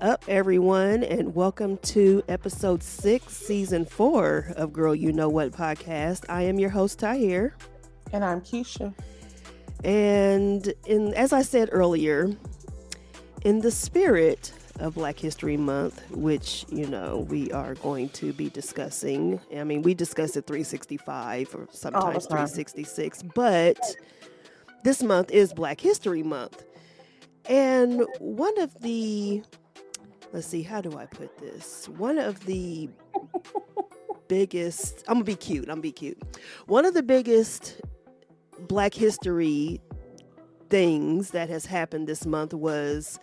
up, everyone, and welcome to episode 6, season 4 of Girl You Know What podcast. I am your host, Tahir. And I'm Keisha. And as I said earlier, in the spirit of Black History Month, which, we are going to be discussing. I mean, we discuss it 365 or sometimes 366, but this month is Black History Month. And one of the, let's see, how do I put this? One of the biggest, I'm gonna be cute. One of the biggest Black history things that has happened this month was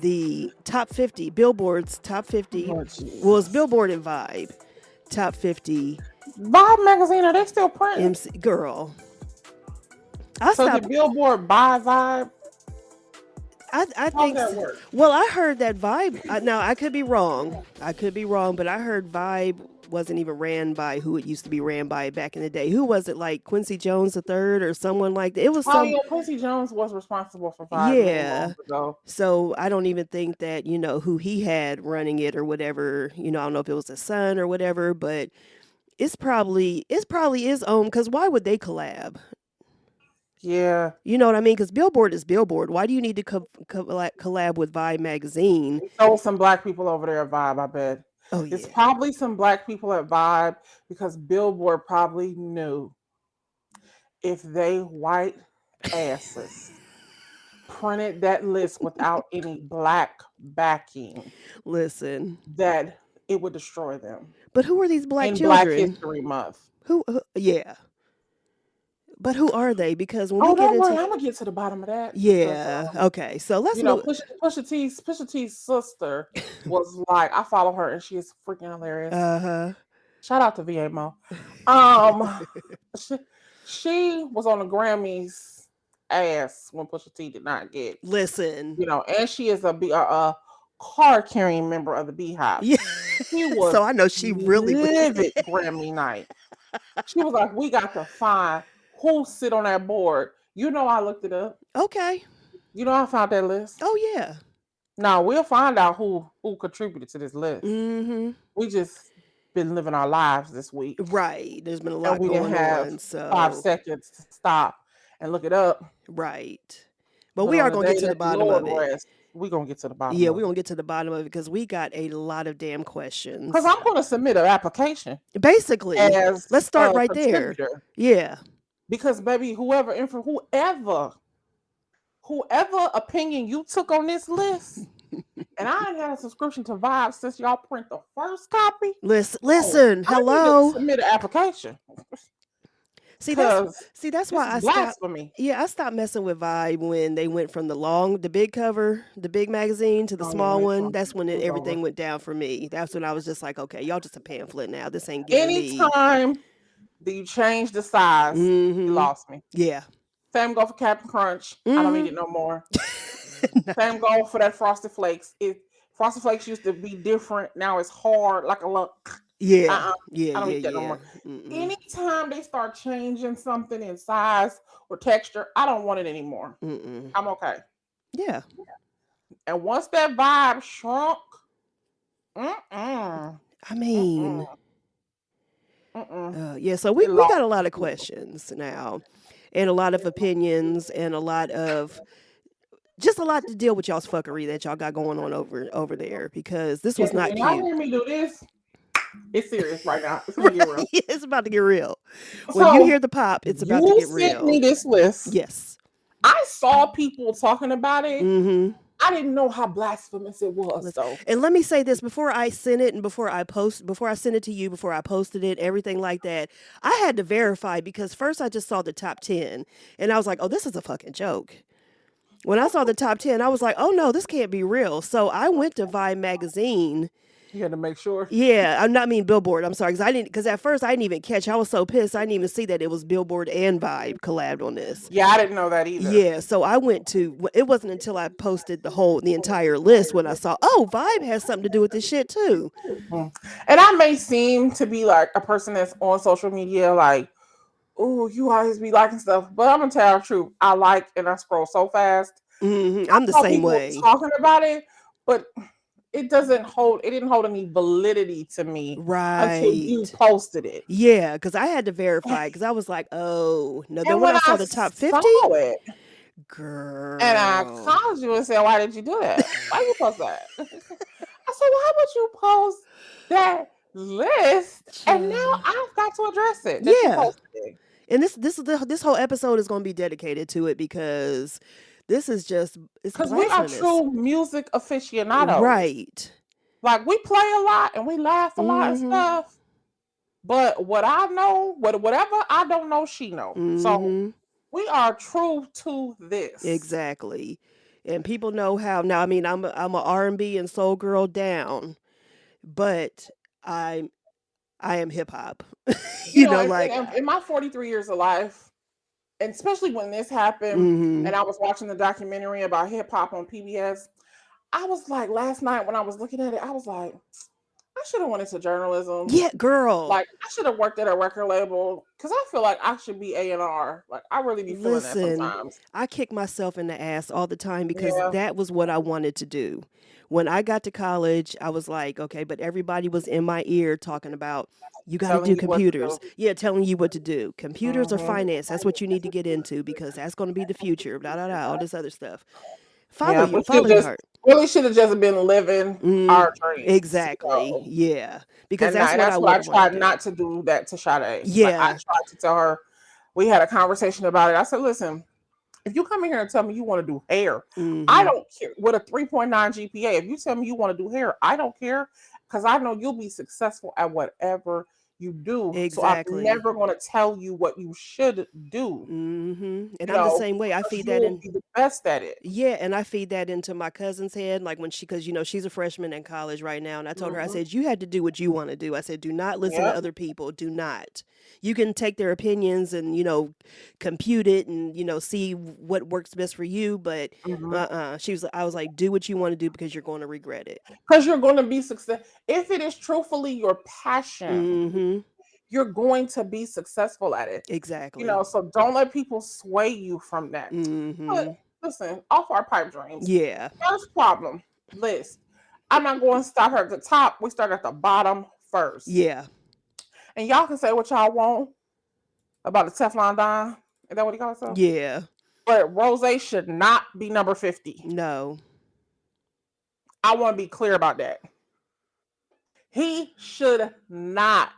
the top 50, Billboard's top 50, was Billboard and Vibe, top 50. Vibe magazine, are they still printing? Girl. Did Billboard buy Vibe? I think so. Well, I heard that Vibe, now I could be wrong, but I heard Vibe wasn't even ran by who it used to be ran by back in the day. Who was it, like Quincy Jones III or someone like that? It was Quincy Jones was responsible for Vibe. Yeah. So I don't even think that, who he had running it or whatever, I don't know if it was his son or whatever, but it's probably his own, because why would they collab? Yeah. You know what I mean? Because Billboard is Billboard. Why do you need to collab with Vibe magazine? So some Black people over there at Vibe, I bet. Oh, yeah. It's probably some Black people at Vibe because Billboard probably knew if they white asses printed that list without any Black backing, listen, that it would destroy them. But who are these Black in children? Black History Month. Who yeah. But who are they? Because when I'm gonna get to the bottom of that. Yeah. Okay. So let's Pusha T's sister was like, I follow her and she is freaking hilarious. Shout out to VA Mo. She was on the Grammys ass when Pusha T did not get. Listen. And she is a card carrying member of the Beehive. Yeah. She was so I know she really livid Grammy night. She was like, we got to find who sit on that board. I looked it up. Okay. I found that list. Oh, yeah. Now, we'll find out who contributed to this list. Mm-hmm. We just been living our lives this week. Right. There's been a lot going on. We didn't have 5 seconds to stop and look it up. Right. But we are going to get to the bottom of it. We're going to get to the bottom of it. Yeah, we're going to get to the bottom of it because we got a lot of damn questions. Because I'm going to submit an application. Basically. Let's start right there. Yeah. Because, baby, whoever opinion you took on this list, and I ain't had a subscription to Vibe since y'all print the first copy. Listen, hello. I need to submit an application. See, that's why I stopped. Yeah, I stopped messing with Vibe when they went from the big cover, the big magazine to the small one. That's when everything went down for me. That's when I was just like, okay, y'all just a pamphlet now. This ain't getting me. Anytime you change the size, you lost me. Yeah. Same go for Captain Crunch. I don't need it no more. No. Same go for that Frosted Flakes. Frosted Flakes used to be different. Now it's hard like a lump. Yeah. I don't need that no more. Anytime they start changing something in size or texture, I don't want it anymore. I'm okay. Yeah. And once that Vibe shrunk, I mean... yeah, so we got a lot of questions now, and a lot of opinions, and a lot to deal with y'all's fuckery that y'all got going on over there, because this was not cute. Y'all hear me do this? It's serious right now. It's gonna get real. It's about to get real. When you hear the pop, it's about to get real. You sent me this list. Yes. I saw people talking about it. Mm-hmm. I didn't know how blasphemous it was. So. And let me say this, before I sent it and before I sent it to you, before I posted it, everything like that, I had to verify, because first I just saw the top 10 and I was like, oh, this is a fucking joke. When I saw the top 10, I was like, oh no, this can't be real. So I went to Vibe magazine. You had to make sure. Yeah, I'm not mean Billboard. I'm sorry, because at first I didn't even catch. I was so pissed. I didn't even see that it was Billboard and Vibe collabed on this. Yeah, I didn't know that either. Yeah, so I went to. It wasn't until I posted the entire list when I saw, oh, Vibe has something to do with this shit too. Mm-hmm. And I may seem to be like a person that's on social media, like, oh, you always be liking stuff, but I'm gonna tell the truth. I like and I scroll so fast. Mm-hmm. I'm the same way. Talking about it. but it didn't hold any validity to me until you Right. posted it. Yeah, because I had to verify because I was like, oh no. Then And when when I saw I the top saw 50, it, and I girl, called you and said, "Why did you do that? Why you post that?" I said, "Why would you post that list?" And now child. I've got to address it that you Yeah. posted it. And this whole episode is going to be dedicated to it because this is just it's Because we are blasphemous. true music aficionados. Right. Like we play a lot and we laugh a lot and Mhm. stuff. But what I know, whatever I don't know, she know. So Mhm. we are true to this. Exactly. And people know how now. I mean, I'm a R&B and soul girl down, but I'm I am hip hop. You You know, know, like in my 43 years of life, and especially when this happened, mhm. and I was watching the documentary about hip hop on PBS, I was like, last night when I was looking at it, I was like, I should have went into journalism. Yeah, girl. Like, I should have worked at a record label because I feel like I should be A&R. Like, I really be feeling that Listen, sometimes. I kick myself in the ass all the time because Yeah, that was what I wanted to do. When I got to college, I was like, okay, but everybody was in my ear talking about you got to telling do you what to do. computers. Yeah, telling you what to do. Computers or Hmm. finance, that's what you need to get into because that's going to be the future. Blah, blah, blah, all this other stuff. Yeah, we should Follow your just heart. really should have just been living Mm, our dreams. You exactly. know? Yeah, because And that's what I that's what would I have wanted tried to do. not to do that to Sade. Like I Yeah. tried to tell her. We had a conversation about it. I said, listen, if you come in here and tell me you want to do hair, I Mm-hmm. don't care. With a 3.9 GPA, if you tell me you want to do hair, I don't care because I know you'll be successful at whatever you do. So I'm Exactly. never going to tell you what you should do, Mm-hmm. And you I'm the know, same way. I because feed that you'll in. be the best at it. Yeah, and I feed that into my cousin's head, like when she, because she's a freshman in college right now, and I told her, I Hmm. said, you had to do what you want to do. I said, do not listen to Yep. other people. Do not. You can take their opinions and compute it and see what works best for you, but Hmm. I was like, do what you want to do because you're going to regret it. Because you're going to be success. If it is truthfully your passion, Mm-hmm. you're going to be successful at it. You Exactly. know, so don't let people sway you from that. But Mm-hmm. listen, off our pipe dreams. Yeah. First problem list. I'm not going to start her at the top. We start at the bottom first. Yeah. And y'all can say what y'all want about the Teflon Don. Is that what he calls himself? Yeah. But Rose should not be number 50. No. I want to be clear about that. He should not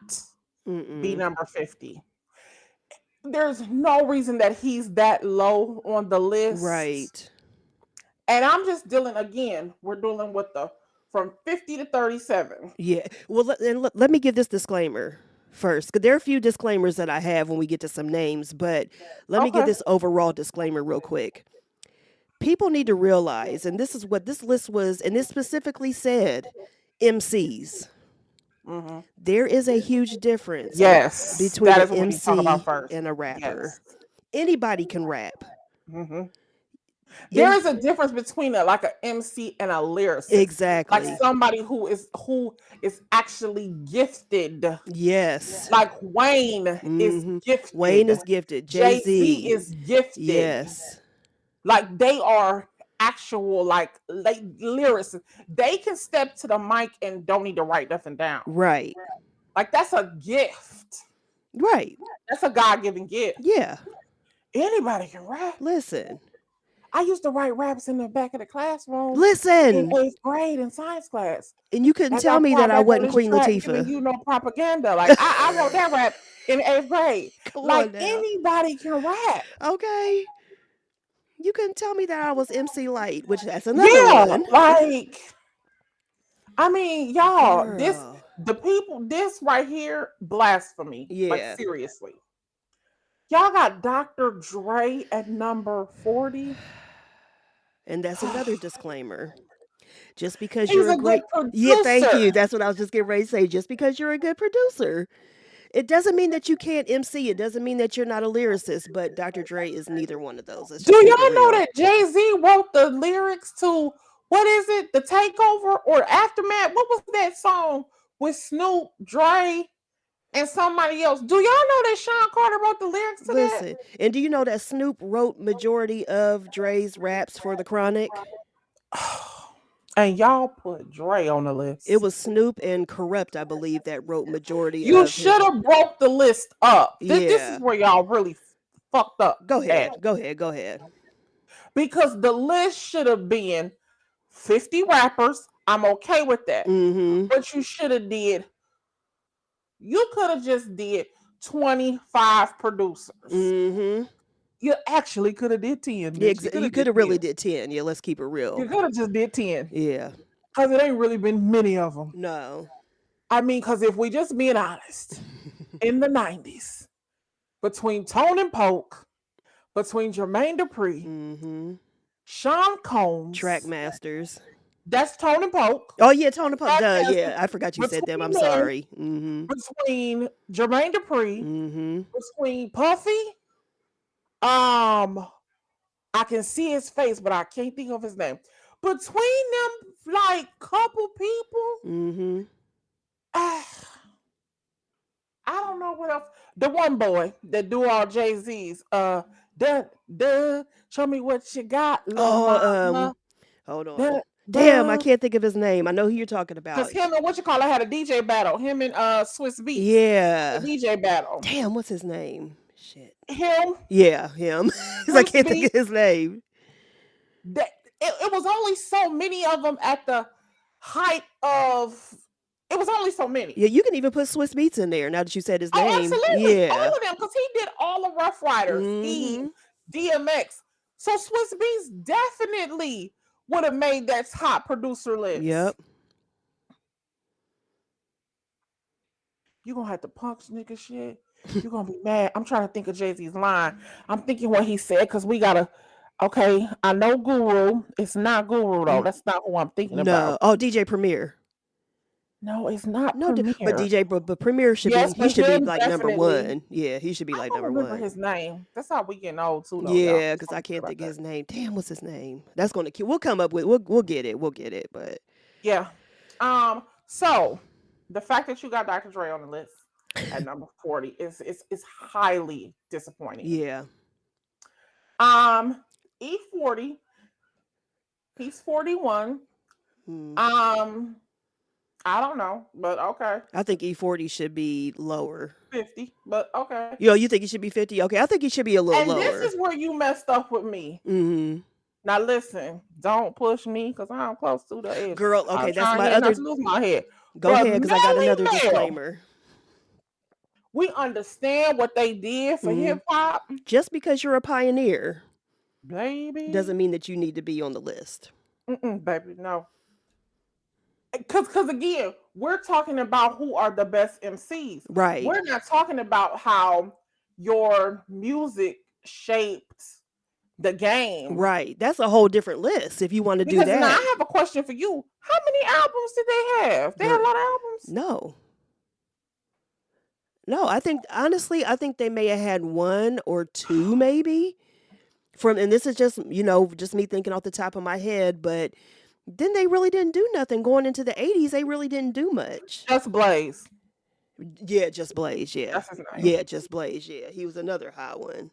be Mm-mm. number 50. There's no reason that he's that low on the list. Right. And I'm just dealing again, we're dealing with the from 50 to 37. Yeah. Well, let me give this disclaimer first, because there are a few disclaimers that I have when we get to some names, but let me give Okay. this overall disclaimer real quick. People need to realize, and this is what this list was, and it specifically said MCs. Hmm. There is a huge difference Yes, between that an is what we need to talk about MC first. and a rapper. Yes. Anybody can rap. Hmm. There In is a difference between like an MC and a lyricist, like exactly. somebody who is actually gifted. Yes. Like Wayne is Wayne gifted, is gifted. Jay Jay Z Z. is gifted. Yes. Like they are actual like lyricists. They can step to the mic and don't need to write nothing down. Right. Like that's a gift. Right. That's a God given gift. Yeah. Anybody can rap. Listen. I used to write raps in the back of the classroom in Listen. 8th grade in science class. And you couldn't As tell me that I back on wasn't this Queen track, giving Latifah. you no propaganda. Like I wrote that rap in 8th grade. Come Like on now. anybody can rap. Okay. You couldn't tell me that I was MC Light, which that's another Yeah, one. like I mean, y'all, Girl. this right here, blasphemy. Like Yeah. seriously. Y'all got Dr. Dre at number 40. And that's another disclaimer. Just because He's you're a a good great Yeah, thank producer. you. That's what I was just getting ready to say. Just because you're a good producer. It doesn't mean that you can't MC. It doesn't mean that you're not a lyricist, but Dr. Dre is neither one of those. Let's Do just keep it y'all know real. that Jay-Z wrote the lyrics to what is it? The Takeover or Aftermath? What was that song with Snoop, Dre, and somebody else? Do y'all know that Sean Carter wrote the lyrics to that? Listen, and do you know that Snoop wrote majority of Dre's raps for the Chronic? And y'all put Dre on the It list. was Snoop and Corrupt, I believe, that wrote majority You of his. should have broke the list up. This is Yeah. where y'all really fucked up Go at. ahead. Go ahead. Go ahead. Because the list should have been 50 rappers. I'm okay with that. Mm-hmm. But you could have just did 25 producers. Mm-hmm. You actually could have did 10, bitch. You could You have could did have 10. really did 10. Yeah, let's keep it real. You could have just did 10. Yeah. Because it ain't really been many of them. No. I mean, because if we just being honest, in the 90s, between Tone and Polk, between Jermaine Dupri, Mm-hmm. Sean Combs, Track Masters. that's Tone and Polk. Oh yeah, Tony Pop. Track Duh. Masters, Yeah, I forgot you said them. I'm between them, sorry. Mm-hmm. between Jermaine Dupri, Mm-hmm. between Puffy, um, I can see his face, but I can't think of his name. Between them, like couple people, Mm-hmm. I don't know what else. The one boy that do all Jay Z's, show me what you got, little Oh, mama. hold on. Duh, Damn, I duh. can't think of his name. I know who you're talking Cause about. him and what you call it had a DJ battle. Him and Swiss Beats, a Yeah. DJ battle. Damn, what's his name? Shit. Him, Yeah, him. 'Cause I Swiss can't think of Beats. his name. That it was only so many of them at the height of. It was only so many. Yeah, you can even put Swiss Beats in there now that you said his Oh, name. absolutely, Yeah. all of them, because he did all the Rough Riders, Mm-hmm. Eve, DMX. So Swiss Beats definitely would have made that top producer list. Yep. You gonna have to punch nigga shit. You're gonna be mad. I'm trying to think of Jay-Z's line. I'm thinking what he said because we gotta. Okay, I know Guru. It's not Guru though. That's not who I'm thinking No. about. Oh, DJ Premier. No, it's not No, but Premier. DJ, but Premier should be. Yes, He but should be him like number definitely. one. Yeah, he should be I like don't number remember one. his name. That's how we getting old too, though, y'all. Yeah, Just because want I to say can't about think of that. his name. Damn, what's his name? That's gonna kill. We'll come up with. We'll get it. We'll get it. But Yeah. So the fact that you got Dr. Dre on the list at number 40 is highly disappointing. yeah. E40, he's 41. Hmm. I don't know, but okay. I think E40 should be lower. 50, but okay. You think he should be 50? Okay, I think he should be a little And this lower. is where you messed up with me. Mm-hmm. Now listen, don't push me because I'm close to the edge. Girl, I'm okay, that's trying my here not other. to lose my head. Go But ahead, because I got Melly another Mel, disclaimer. we understand what they did for hip hop, Just because you're a pioneer baby. doesn't mean that you need to be on the list. Baby, no. Because again, we're talking about who are the best MCs. Right. We're not talking about how your music shaped the game. Right. That's a whole different list if you want to do Because now that. I have a question for you. How many albums did they have? They had a lot of albums? No. No, I think honestly, I think they may have had one or two maybe. And this is just, just me thinking off the top of my head, but then they really didn't do nothing going into the 80s. They really didn't do much. Just Blaze. Yeah, Just Blaze, yeah. That's his name. Yeah, Just Blaze, yeah. He was another high one.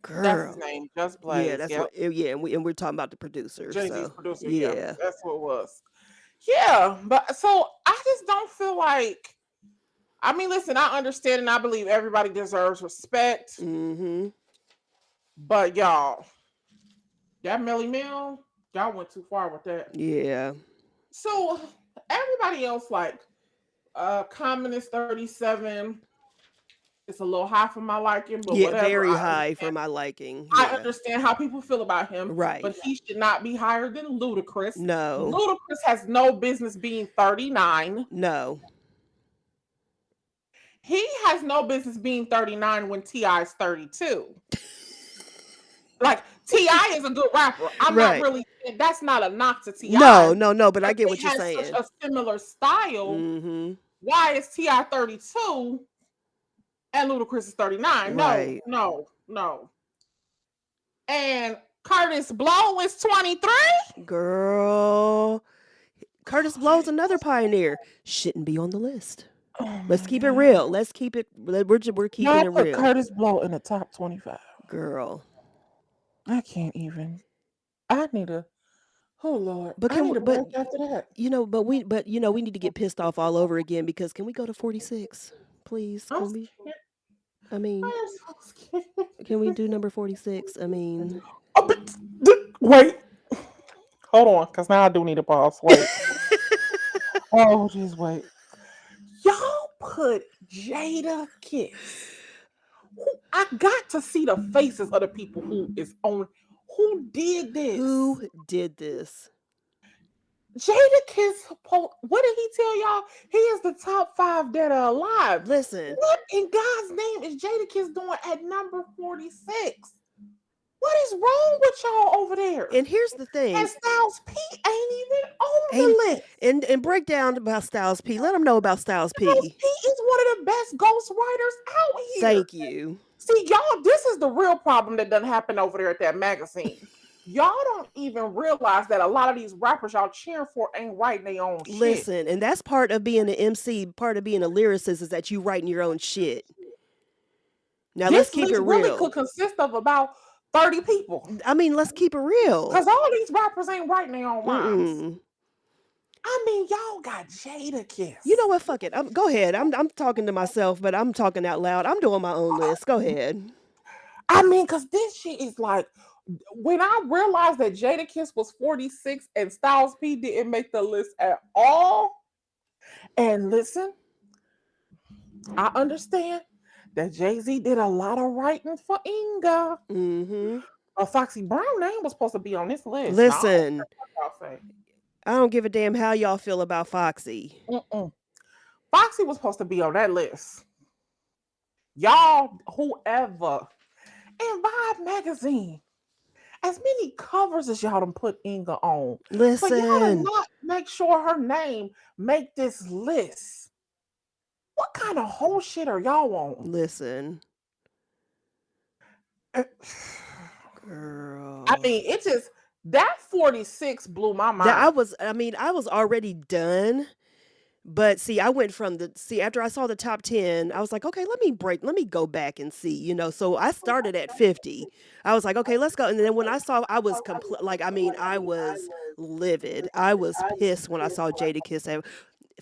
Girl. That's his name, Just Blaze. Yeah, that's what. Yeah, and we're talking about the producer. Jay-Z's So producer. yeah. Yeah, that's what it was. Yeah, but so I just don't feel like. I mean, listen, I understand and I believe everybody deserves respect. Mm-hmm. But y'all, that Melly Mel, y'all went too far with that. Yeah. So everybody else, like Common is 37. It's a little high for my liking, but Yeah, whatever. very high for my liking. I Yeah. understand how people feel about him, Right. but he should not be higher than Ludacris. No. Ludacris has no business being 39. No. He has no business being 39 when T.I. is 32. Like, T.I. is a good rapper. I'm Right. not really, that's not a knock to T.I. No, but I get what you're He saying. has such a similar style. Mm-hmm. Why is T.I. 32 and Ludacris is 39? Right. No. And Curtis Blow is 23? Girl. Curtis Blow's another pioneer. Shouldn't be on the list. Oh Let's keep it real. Let's keep it. We're keeping Y'all it put real. Curtis Blow in the top 25. Girl. I can't even. I need to. Oh Lord, But I can need we, a but break after that. we need to get pissed off all over again because can we go to 46, please? I'm Can we? scared. I mean, I am so scared. can we do number 46? I mean, Oh, wait, hold on, because now I do need a pause. Wait. Oh, just wait. Y'all put Jada Kiss. I got to see the faces of the people who did this. who did this? Jada Kiss, what did he tell y'all? He is the top 5 that are alive. Listen, What in God's name is Jada Kiss doing at number 46? What is wrong with y'all over there? and here's the And thing. Styles P ain't even on And the list. break down about Styles P. Let them know about Styles Styles P. P is one of the best ghostwriters out here. Thank you. See, y'all, this is the real problem that doesn't happen over there at that magazine. Y'all don't even realize that a lot of these rappers y'all cheering for ain't writing their own shit. Listen, and that's part of being an MC, part of being a lyricist is that you writing your own shit. Now let's This keep it list really real. could consist of about 30 people. I mean, let's keep it real. Because all these rappers ain't writing their own rhymes. Mm-mm. I mean, y'all got Jada You know Kiss. what? Fuck it. Go ahead. I'm talking to myself, but I'm talking out loud. I'm doing my own list. Go ahead. I mean, because this shit is like, when I realized that Jada Kiss was 46 and Styles P didn't make the list at all, and listen, I understand that Jay-Z did a lot of writing for Inga. Mm-hmm. Foxy Brown name was supposed to be on this list. No, Listen, I'll say. I don't give a damn how y'all feel about Foxy. Mm-mm. Foxy was supposed to be on that list. Y'all, whoever. In Vibe magazine, as many covers as y'all done put Inga on, for y'all to Listen, not make sure her name make this list. What kind of whole shit are y'all on? listen, I girl. mean, it just that 46 blew my That mind. I was already done. But see, I went from after I saw the top 10, I was like, okay, let me go back and see, So I started at 50. I was like, okay, let's go. And then when I saw, I was I was livid. I was pissed when I saw Jadakiss at,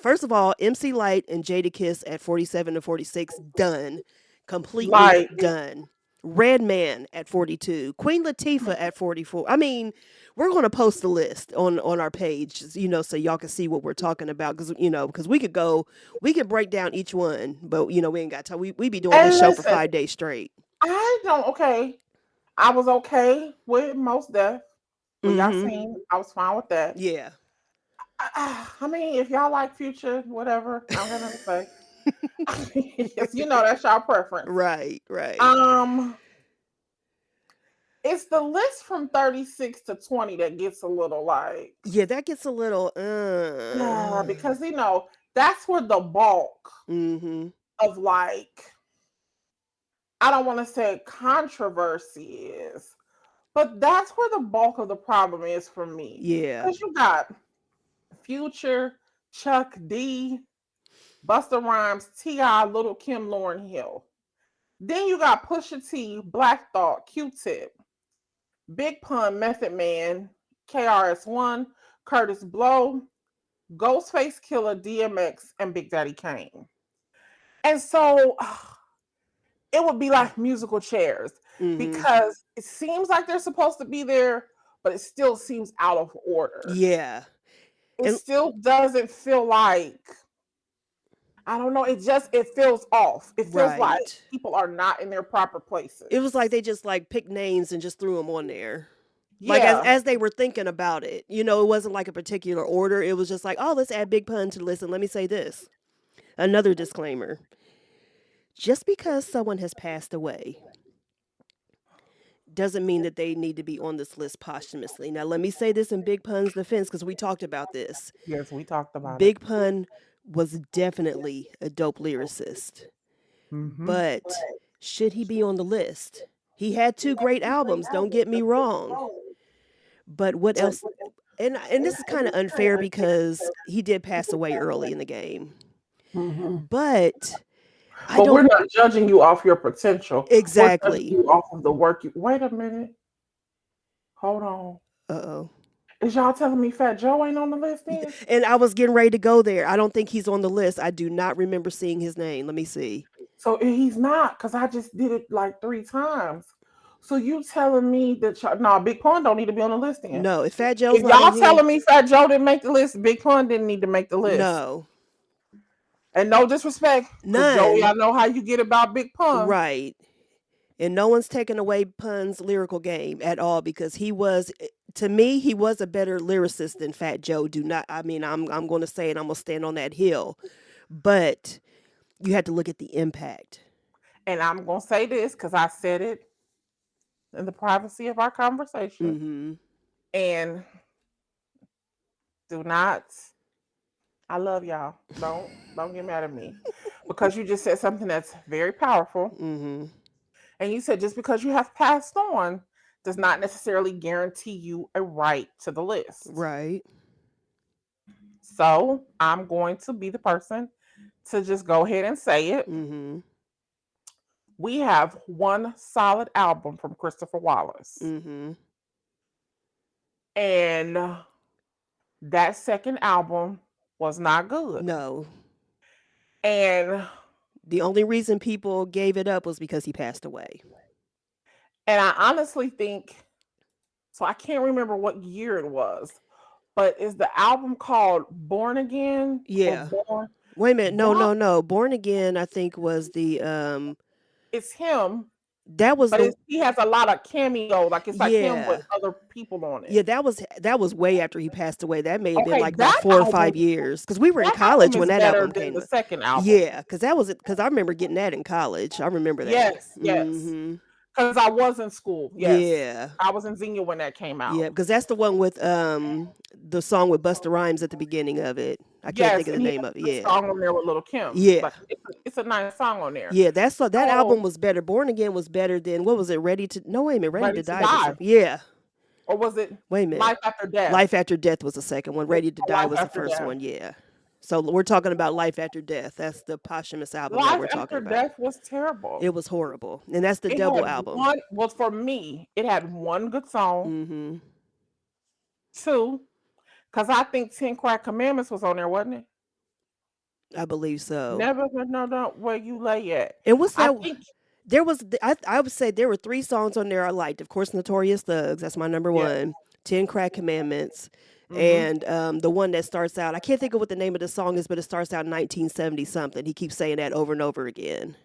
first of all, MC Light and Jadakiss at 47 to 46, done. Completely Like, done. Redman at 42, Queen Latifah at 44. I mean, we're going to post the list on our page, so y'all can see what we're talking about. Because we could break down each one, but we ain't got time. We be doing this and show for listen, 5 days straight. I don't okay. I was okay with most death. Well, y'all Mm-hmm. seen, I was fine with that. Yeah. I mean, if y'all like Future, whatever, I'm gonna say. Yes, that's y'all preference. Right. Right. Um, it's the list from 36 to 20 that gets a little like, Yeah, that gets a little. yeah, because that's where the bulk Mm-hmm. of like, I don't want to say controversy is, but that's where the bulk of the problem is for me. Yeah. Because you got Future, Chuck D, Busta Rhymes, T.I., Little Kim, Lauryn Hill. Then you got Pusha T, Black Thought, Q-Tip, Big Pun, Method Man, KRS-One, Curtis Blow, Ghostface Killer, DMX, and Big Daddy Kane. And so it would be like musical chairs Mm-hmm. because it seems like they're supposed to be there, but it still seems out of order. Yeah. It And still doesn't feel like, I don't know, it feels off. It feels like right. people are not in their proper It was like places. they just like picked names and just threw them on there. Like Yeah. as they were thinking about it. It wasn't like a particular order. It was just like, oh, let's add Big Pun to the list. And let me say this. Another disclaimer. Just because someone has passed away doesn't mean that they need to be on this list posthumously. Now, let me say this in Big Pun's defense because we talked about this. Yes, we talked about it. Big Pun was definitely a dope lyricist, Mm-hmm. but should he be on the list? He had two great albums, don't get me wrong. But what else? And this is kind of unfair because he did pass away early in the game. Mm-hmm. But I But we're don't not judging you off your potential. We're judging exactly. you off of the work you. Wait a minute. Hold on. Uh-oh. Is y'all telling me Fat Joe ain't on the list then? And I was getting ready to go there. I don't think he's on the list. I do not remember seeing his name. Let me see. So he's not, because I just did it like 3 times. So you telling me that no, Big Pun don't need to be on the list then? No, if Fat Joe's If not y'all on here, telling me Fat Joe didn't make the list, Big Pun didn't need to make the list. no, And no disrespect, because Joey, I none. know how you get about Big Pun. Right. And no one's taken away Pun's lyrical game at all because he was, to me, he was a better lyricist than Fat Joe. Do not, I mean, I'm going to say it. I'm going to stand on that hill, but you had to look at the impact. And I'm gonna say this because I said it in the privacy of our conversation. Mm-hmm. And do not, I love y'all. Don't get mad at me. Because you just said something that's very powerful. Mm-hmm. And you said just because you have passed on does not necessarily guarantee you a right to the list. Right. So I'm going to be the person to just go ahead and say it. Mm-hmm. We have one solid album from Christopher Wallace. Mm-hmm. And that second album was not good. No. And The only reason people gave it up was because he passed away. I honestly think, so I can't remember what year it was, but is the album called Born Again? Yeah. Or Born? Wait a minute. No. Born Again, I think was the It's him, that was but the he has a lot of cameo, like it's like him yeah. with other people on it. Yeah, that was way after he passed away. That may have been Okay, like about that 4 or 5 album, years because we were in that college album when is that better album than came the out. second album. Yeah, because I remember getting that in college. I remember that. Yes, yes. Mm-hmm. Because I was in school. Yes. Yeah. I was in Xenia when that came out. Yeah, because that's the one with the song with Busta Rhymes at the beginning of it. I can't think Yes, of the and he name has of it. a Yeah. song on there with Little Kim. Yeah. Like it's a nice song on there. Yeah, that So, album was better. Born Again was better than what was it? Ready to No, wait a minute. Ready Ready to to Die was Die. yeah. Or was it Wait a minute. Life After Death? Life After Death was the second one. Ready to Die Life was the After first Death. one. Yeah. So we're talking about Life After Death. That's the posthumous album that Life we're talking After about. Death was terrible. It was horrible, and that's the It double had album. well, for me, it had one good song. Mm-hmm. 2, because I think 10 Crack Commandments was on there, wasn't it? I believe so. Never no where you lay at. And what's I that? think There was I would say there were 3 songs on there I liked. Of course, Notorious Thugs. That's my number yeah. one. 10 Crack Commandments. Mm-hmm. And the one that starts out, I can't think of what the name of the song is, but it starts out 1970 something. He keeps saying that over and over again.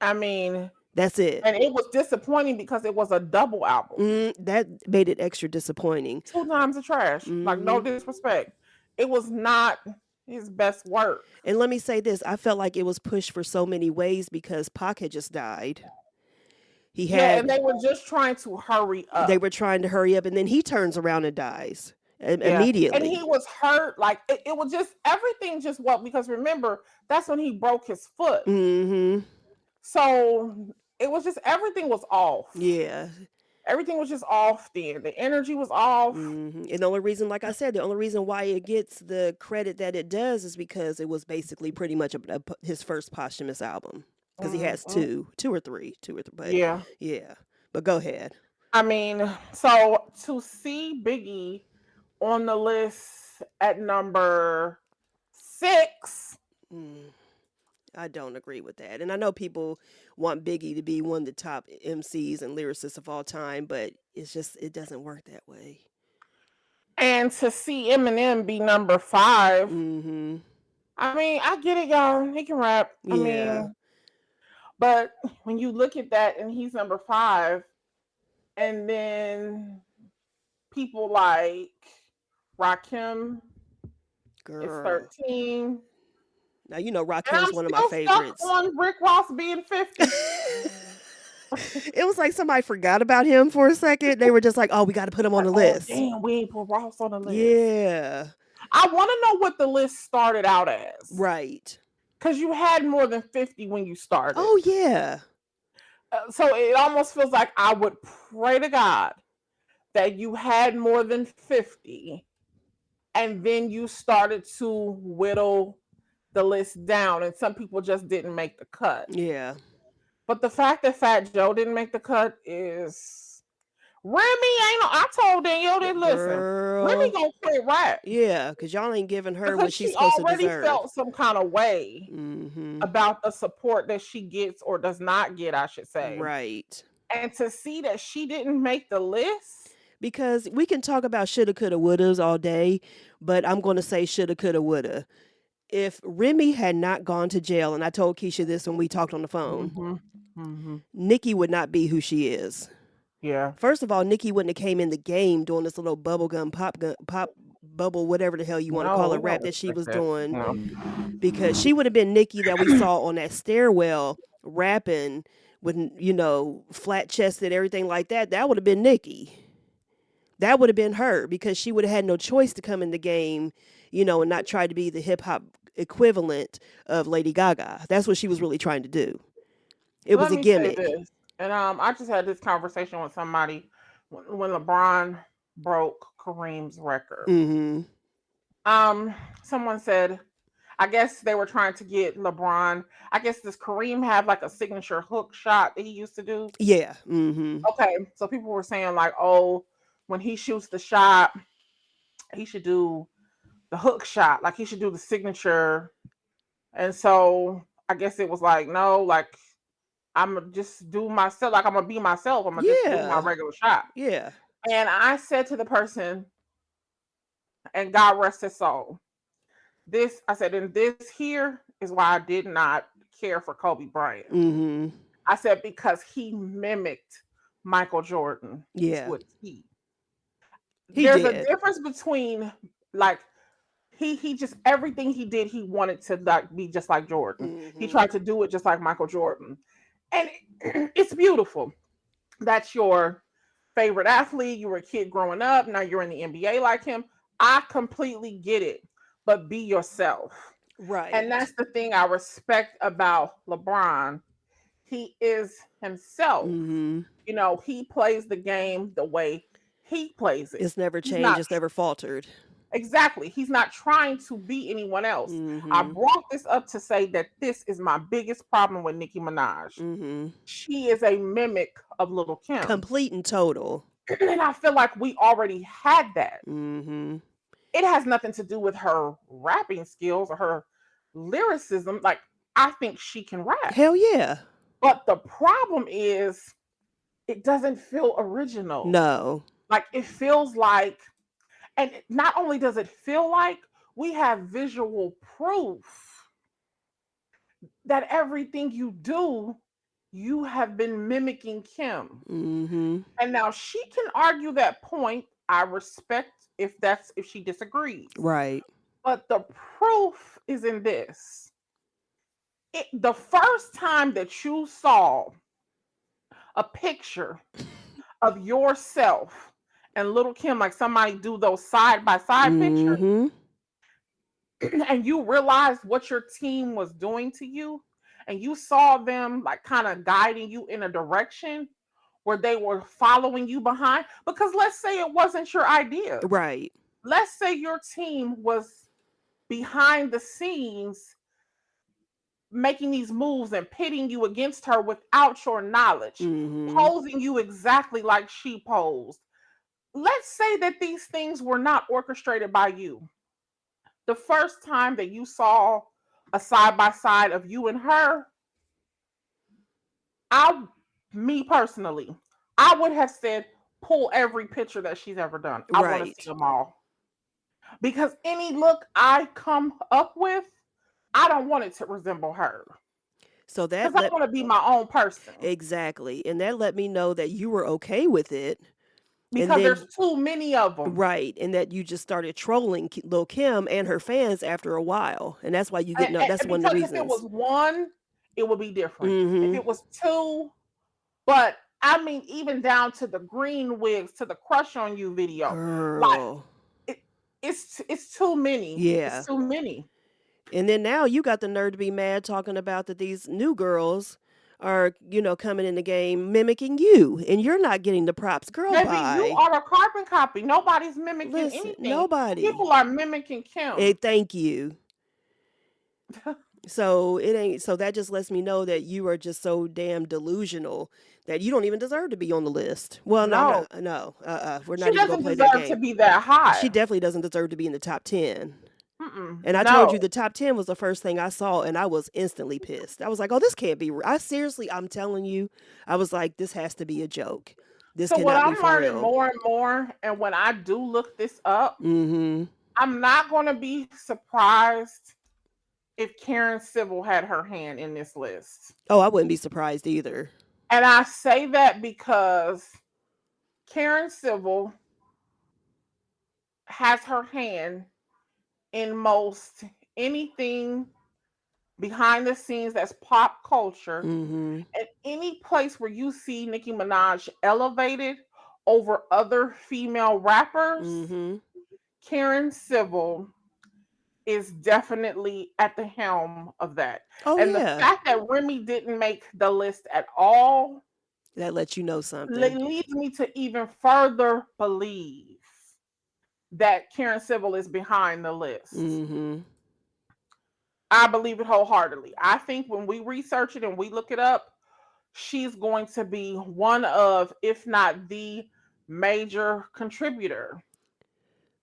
I mean, That's it. and it was disappointing because it was a double album. That made it extra disappointing. 2 times of trash. Like no disrespect. It was not his best work. And let me say this, I felt like it was pushed for so many ways because Pac had just died. He had and they were just trying to hurry up. They were trying to hurry up, and then he turns around and dies Yeah. immediately. And he was hurt. Like it was just everything just because remember, that's when he broke his foot. Mm-hmm. So it was just everything was off. Yeah. Everything was just off then. The energy was off. Mm-hmm. And the only reason, like I said, the only reason why it gets the credit that it does is because it was basically pretty much his first posthumous album. Because he has two or three. But yeah. But go ahead. I mean, so to see Biggie on the list at number 6. I don't agree with that. And I know people want Biggie to be one of the top MCs and lyricists of all time, but it doesn't work that way. And to see Eminem be number 5. Mm-hmm. I mean, I get it, y'all. He can rap. Yeah. I mean, but when you look at that and he's number 5, and then people like Rakim is 13. Now, you know, Rakim is one of my favorites. Stuck on Rick Ross being 50. It was like somebody forgot about him for a second. They were just like, oh, we got to put him on the list. Damn, we ain't put Ross on the list. Yeah. I want to know what the list started out as. Right. Because you had more than 50 when you started. Oh, yeah. So it almost feels like I would pray to God that you had more than 50 and then you started to whittle the list down and some people just didn't make the cut. Yeah. But the fact that Fat Joe didn't make the cut is Remy ain't. I told Danielle that. Listen, Remy Girl. gonna quit rap Yeah, because y'all ain't giving her what because she's she supposed to already deserve. felt some kind of way Mm-hmm. about the support that she gets or does not get, I should say. Right. And to see that she didn't make the list, Because we can talk about shoulda, coulda, wouldas all day, but I'm going to say shoulda, coulda, woulda. If Remy had not gone to jail, and I told Keisha this when we talked on the phone, mm-hmm, mm-hmm, Nikki would not be who she is. yeah, First of all, Nikki wouldn't have came in the game doing this little bubblegum pop bubble, whatever the hell you want to no, call it, we rap don't that she respect was that. doing, No. because she would have been Nikki that we saw on that stairwell rapping with, flat chested, everything like that. That would have been Nikki. That would have been her because she would have had no choice to come in the game, and not try to be the hip hop equivalent of Lady Gaga. That's what she was really trying to do. It was Let a me say gimmick. this, and I just had this conversation with somebody when LeBron broke Kareem's record. Mm-hmm. Um, Someone said, I guess they were trying to get LeBron. I guess does Kareem have like a signature hook shot that he used to do? Yeah. Mm-hmm. Okay, so people were saying like, oh, when he shoots the shot, he should do the hook shot, like he should do the signature. And so I guess it was like, no, like I'm gonna just do myself, like I'm gonna be myself. I'm gonna just do my Yeah. regular shot. Yeah. And I said to the person, and God rest his soul, this I said, and this here is why I did not care for Kobe Bryant. Mm-hmm. I said because he mimicked Michael Jordan Yeah. to a T. He There's a did. difference between like he just everything he did he wanted to like be just like Jordan. He Mm-hmm. tried to do it just like Michael Jordan, and it's beautiful. That's your favorite athlete. You were a kid growing up. Now you're in the NBA like him. I completely get it, but be yourself. And Right. that's the thing I respect about LeBron. He is himself. Mm-hmm. He plays the game the way he plays it. It's never He's changed. not It's never faltered. exactly, he's not trying to be anyone else. I Mm-hmm. brought this up to say that this is my biggest problem with Nicki Minaj. Mm-hmm. She is a mimic of Little Kim. Complete and total. And I feel like we already had that. Mm-hmm. It has nothing to do with her rapping skills or her lyricism. Like, I think she can rap. Hell yeah. But the problem is, it doesn't feel original. No. Like, it feels like, and not only does it feel like, we have visual proof that everything you do, you have been mimicking Kim. Mm-hmm. And now she can argue that point. I respect if she disagrees. Right. But the proof is in this. The first time that you saw a picture of yourself and Little Kim, like somebody do those side by side pictures, Mm-hmm. and you realized what your team was doing to you, and you saw them like kind of guiding you in a direction where they were following you behind. Because let's say it wasn't your idea. Right. Let's say your team was behind the scenes making these moves and pitting you against her without your knowledge, Mm-hmm. posing you exactly like she posed. Let's say that these things were not orchestrated by you. The first time that you saw a side by side of you and her, I, me personally, I would have said, pull every picture that she's ever done. I want to Right. see them all. Because any look I come up with, I don't want it to resemble her. So that Because I let want to be my own person. exactly, and that let me know that you were okay with it, and Because there's then too many of them. right, and that you just started trolling Lil Kim and her fans after a while, and that's why you get no. That's And one of the because if it was reasons. one, it would be different. If Mm-hmm. it was two, but I mean, even down to the green wigs, to the crush on you video, like Girl. it, it's too many. Yeah. It's too many. And then now you got the nerve to be mad talking about that these new girls are, coming in the game mimicking you and you're not getting the props. Girl, Baby, you bye. are a carbon copy. Nobody's mimicking Listen, anything. nobody. People are mimicking Kim. Hey, thank you. So it ain't. So that just lets me know that you are just so damn delusional that you don't even deserve to be on the list. Well, no, I'm No, not. No, we're she not even gonna doesn't play that deserve to game. be that high. She definitely doesn't deserve to be in the top 10. Mm-mm. And I told you No. the top 10 was the first thing I saw, and I was instantly pissed. I was like, oh, this can't be real. I seriously, I'm telling you, I was like, this has to be a joke. This So what cannot be I'm for learning real. more and more, and when I do look this up, Mm-hmm. I'm not going to be surprised if Karen Civil had her hand in this list. Oh, I wouldn't be surprised either. And I say that because Karen Civil has her hand in most anything behind the scenes that's pop culture, Mm-hmm. and any place where you see Nicki Minaj elevated over other female rappers, Mm-hmm. Karen Civil is definitely at the helm of that. Oh, And the yeah. fact that Remy didn't make the list at all That lets you know something. leads me to even further believe that Karen Civil is behind the list. Mm-hmm. I believe it wholeheartedly. I think when we research it and we look it up, she's going to be one of, if not the major contributor.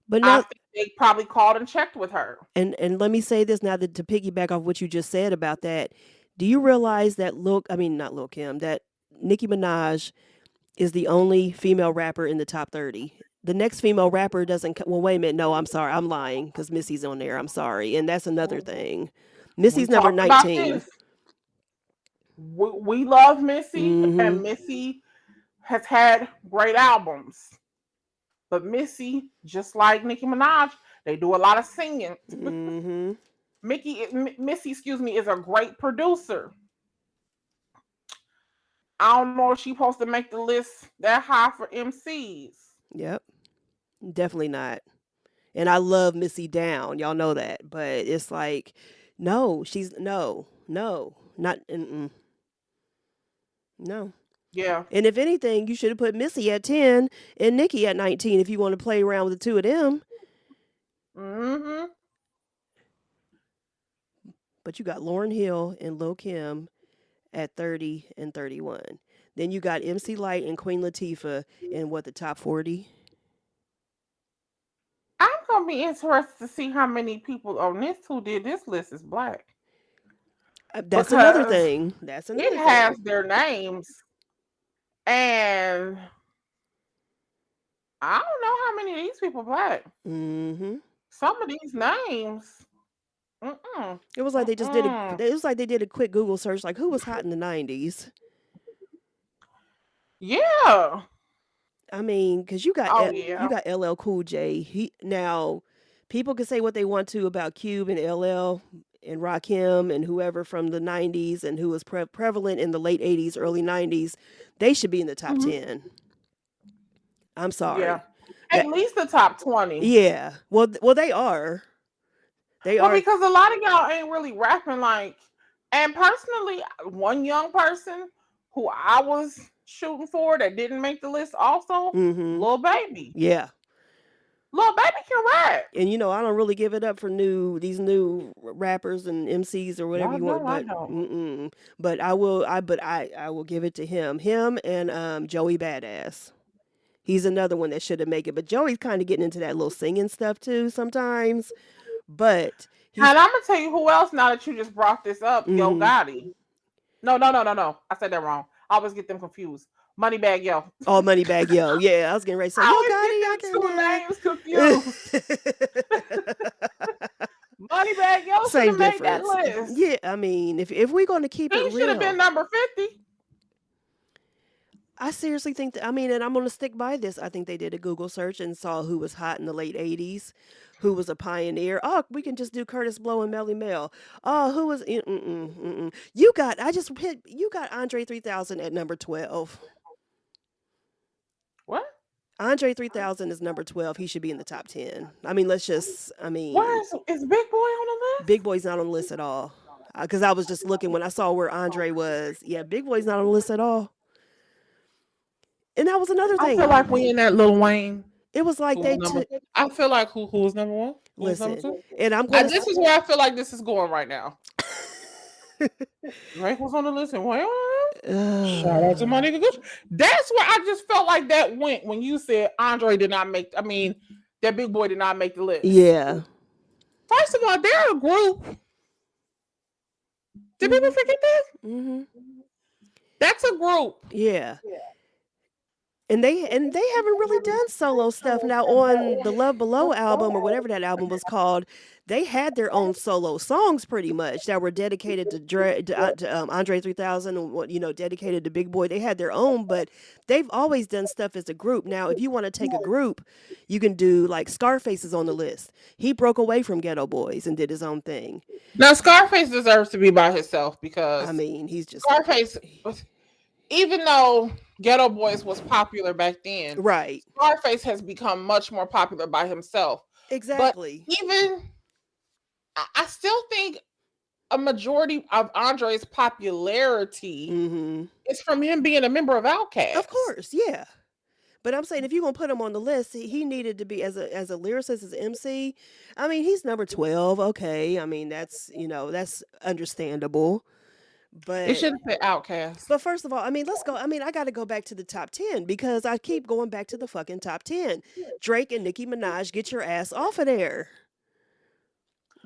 But I now, think they probably called and checked with her. and let me say this now that to piggyback off what you just said about that, do you realize that I mean not Lil Kim, that Nicki Minaj is the only female rapper in the top 30. The next female rapper doesn't well, wait a minute, no, I'm sorry. I'm lying because Missy's on there. I'm sorry. And that's another thing. We Missy's number talked about 19. this. We love Missy, Mhm. and Missy has had great albums. But Missy, just like Nicki Minaj, they do a lot of singing. Mhm. Missy, excuse me, is a great producer. I don't know if she's supposed to make the list that high for MCs. Yep. Definitely not. And I love Missy down. Y'all know that. But it's like no, she's no. No. Not no. Yeah. And if anything, you should have put Missy at 10 and Nicki at 19 if you want to play around with the two of them. Mm-hmm. But you got Lauren Hill and Lil Kim at 30 and 31. Then you got MC Light and Queen Latifah in what, the top 40? I'm gonna be interested to see how many people on this who did this list is black, That's another because thing. That's it another has thing. their names, and I don't know how many of these people black. Mm-hmm. Some of these names, mm-mm, It was like they just did mm-mm. it was like they did a quick Google search like who was hot in the 90s. Yeah. I mean, cuz Oh You yeah. got LL Cool J. He now people can say what they want to about Cube and LL and Rakim and whoever from the 90s and who was prevalent in the late 80s, early 90s. They should be in the top Hmm. 10. I'm Yeah. sorry. At That least the top 20. yeah. Well they are. They Well, are. because a lot of y'all ain't really rapping like, and personally, one young person who I was shooting for that didn't make the list also, Mhm. Lil Baby. Yeah. Lil Baby can rap. And I don't really give it up for these new rappers and MCs or whatever Y'all you want, know I but don't. but I will give it to him. Him and Joey Badass. He's another one that should have made it, but Joey's kind of getting into that little singing stuff too sometimes. But he's And I'm gonna tell you who else now that you just brought this up, Yo mm, Gotti. No, no, no, no, no. I said that wrong. I always get them confused. Moneybag Yo. all money bag yo. Yeah, I was getting ready to say yo I always get them two names confused. Gotti. Moneybag Yo should Same have made that difference. list. Yeah, I mean, if we're going to keep it He should have been real, number 50. I seriously think that, I mean, and I'm going to stick by this. I think they did a Google search and saw who was hot in the late 80s, who was a pioneer. Oh, we can just do Curtis Blow and Melly Mel. Oh, who was, you got Andre 3000 at number 12. What? Andre 3000 is number 12. He should be in the top 10. I mean, Where is Big Boy on the Big list? Boy's not on the list at all. Because I was just looking when I saw where Andre was. Yeah, Big Boy's not on the list at all. And that was another I thing. feel like we in that Lil Wayne It was like who was they number. took I feel like who was number one? He's number Listen, two. and I'm going This is where I feel like this is going right now. Drake was on the list, and well, shout out to my nigga Gucci. That's where I just felt like that went when you said Andre did not make. I mean, that big boy did not make the list. Yeah. First of all, they're a group. Did people forget that? Mm-hmm. That's a group. Yeah. And they haven't really done solo stuff now on the Love Below album or whatever that album was called. They had their own solo songs pretty much that were dedicated to Andre 3000 and dedicated to Big Boy. They had their own, but they've always done stuff as a group. Now, if you want to take a group, you can do like Scarface is on the list. He broke away from Ghetto Boys and did his own thing. Now Scarface deserves to be by himself because I mean, he's just Scarface. Even though Ghetto Boys was popular back then, right. Scarface has become much more popular by himself. Exactly. But even I still think a majority of Andre's popularity is from him being a member of Outkast. Of course, yeah. But I'm saying if you're gonna put him on the list, he needed to be as a lyricist, as an MC. I mean, he's number 12. Okay, I mean that's that's understandable. But it shouldn't say Outkast. But first of all, I mean, let's go. I mean, I got to go back to the top 10 because I keep going back to the fucking top 10. Drake and Nicki Minaj, get your ass off of there.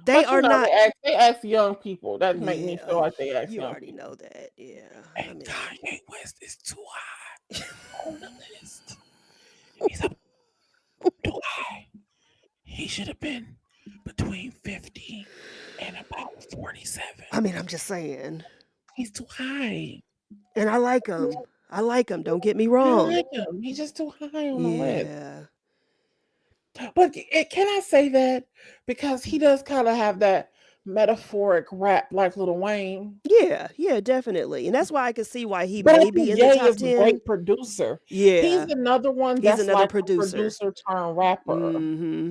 They are not. They ask young people. That make me feel like they ask young people. You already know that, yeah. And I mean, Kanye West is too high on the list. He's up too high. He should have been between 50 and about 47. I mean, I'm just saying. He's too high. And I like him. Don't get me wrong. I like him. He's just too high on the list. But can I say that? Because he does kind of have that metaphoric rap like Lil Wayne. Yeah, definitely. And that's why I can see why he may be in the top 10. A great producer. Yeah. He's another one that's another like producer. A producer turned rapper. Mm-hmm.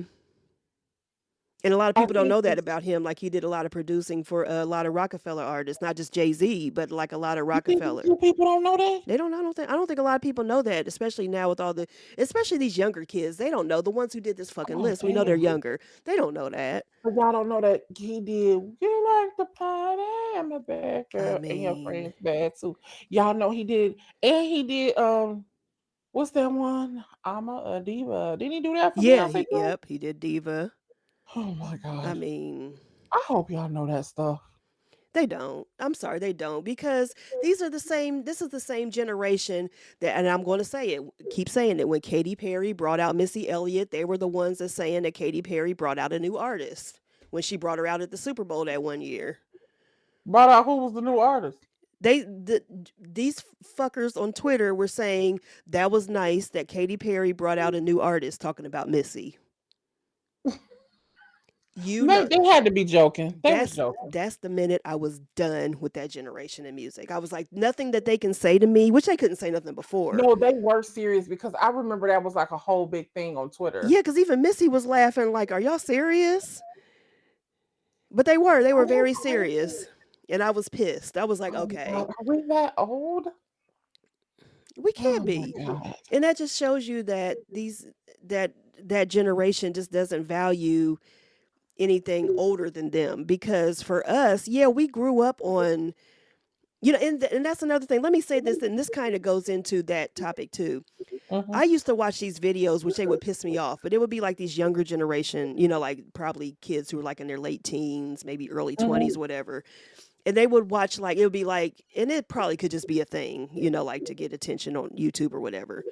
And a lot of people don't know that about him. Like he did a lot of producing for a lot of Rockefeller artists, not just Jay-Z, but like a lot of Rockefeller. People don't know that. They don't. I don't think a lot of people know that, especially now with especially these younger kids. They don't know the ones who did this fucking list. We know they're younger. They don't know that. But y'all don't know that he did. You like the party? I'm a bad girl, and your friend's bad too. Y'all know he did, and he did. What's that one? I'm a diva. Didn't he do that for Beyonce? Yep, he did Diva. Oh my god! I mean, I hope y'all know that stuff. They don't. I'm sorry, they don't, because these are the same. This is the same generation that, and I'm going to say it, keep saying it. When Katy Perry brought out Missy Elliott, they were the ones that saying that Katy Perry brought out a new artist when she brought her out at the Super Bowl that one year. Brought out who was the new artist? These fuckers on Twitter were saying that was nice that Katy Perry brought out a new artist, talking about Missy. They had to be joking. That's the minute I was done with that generation in music. I was like, nothing that they can say to me, which they couldn't say nothing before. No, they were serious because I remember that was like a whole big thing on Twitter. Yeah, because even Missy was laughing like, are y'all serious? But they were very serious. And I was pissed. I was like, okay. Are we that old? We can't be. And that just shows you that that generation just doesn't value anything older than them, because for us, we grew up on, and that's another thing. Let me say this, and this kind of goes into that topic too. I used to watch these videos, which they would piss me off, but it would be like these younger generation, like probably kids who were like in their late teens, maybe early 20s, whatever. And they would watch, like, it would be like, and it probably could just be a thing, like to get attention on YouTube or whatever.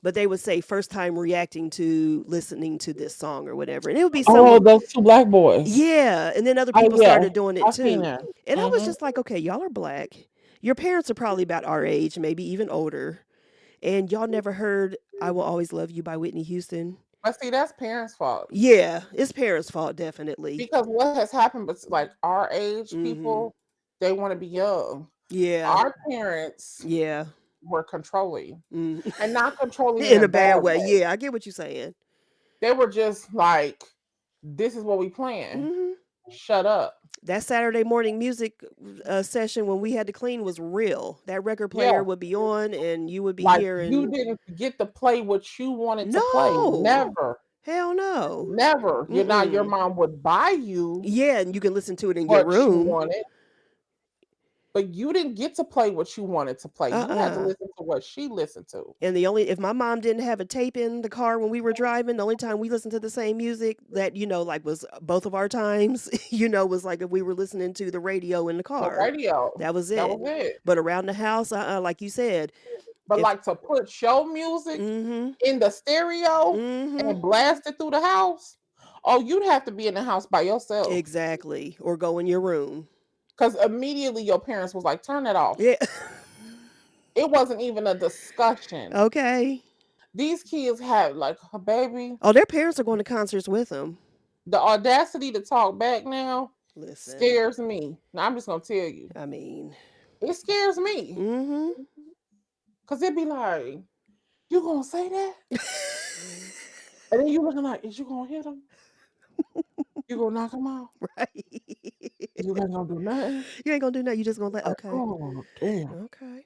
But they would say first time listening to this song or whatever. And it would be those two black boys. Yeah. And then other people started doing it too. And I was just like, okay, y'all are black. Your parents are probably about our age, maybe even older. And y'all never heard I Will Always Love You by Whitney Houston. But see, that's parents' fault. Yeah, it's parents' fault, definitely. Because what has happened, but like our age people, they want to be young. Yeah. Our parents. Yeah. Were controlling and not controlling in a bad way. Yeah, I get what you're saying. They were just like, this is what we plan. Shut up. That Saturday morning music session when we had to clean was real. That record player would be on and you would be hearing. You didn't get to play what you wanted to play. Never. Hell no. Never. You're not. Your Mm-mm. mom would buy you Yeah, and you can listen to it in your what you room. wanted, but you didn't get to play what you wanted to play. You had to Uh-uh. listen to what she listened to. And if my mom didn't have a tape in the car when we were driving, the only time we listened to the same music that, like was both of our times, was like if we were listening to the radio in the The car. radio. That was That it. was it. But around the house, like you said, But if, like to put show music mm-hmm, in the stereo mm-hmm, and blast it through the house, oh, you'd have to be in the house by yourself. exactly. Or go in your room. Because immediately your parents was like, turn it off. Yeah. It wasn't even a discussion. Okay. These kids have like a baby. Oh, their parents are going to concerts with them. The audacity to talk back now Listen, scares me. Now I'm just gonna tell you. I mean, It scares me. mm-hmm. Cause it'd be like, you gonna say that? And then you looking like, is you gonna hit him? You gonna knock him out? Right. You ain't gonna do nothing? You ain't gonna do nothing. You just gonna let, Like, okay. oh damn. Okay.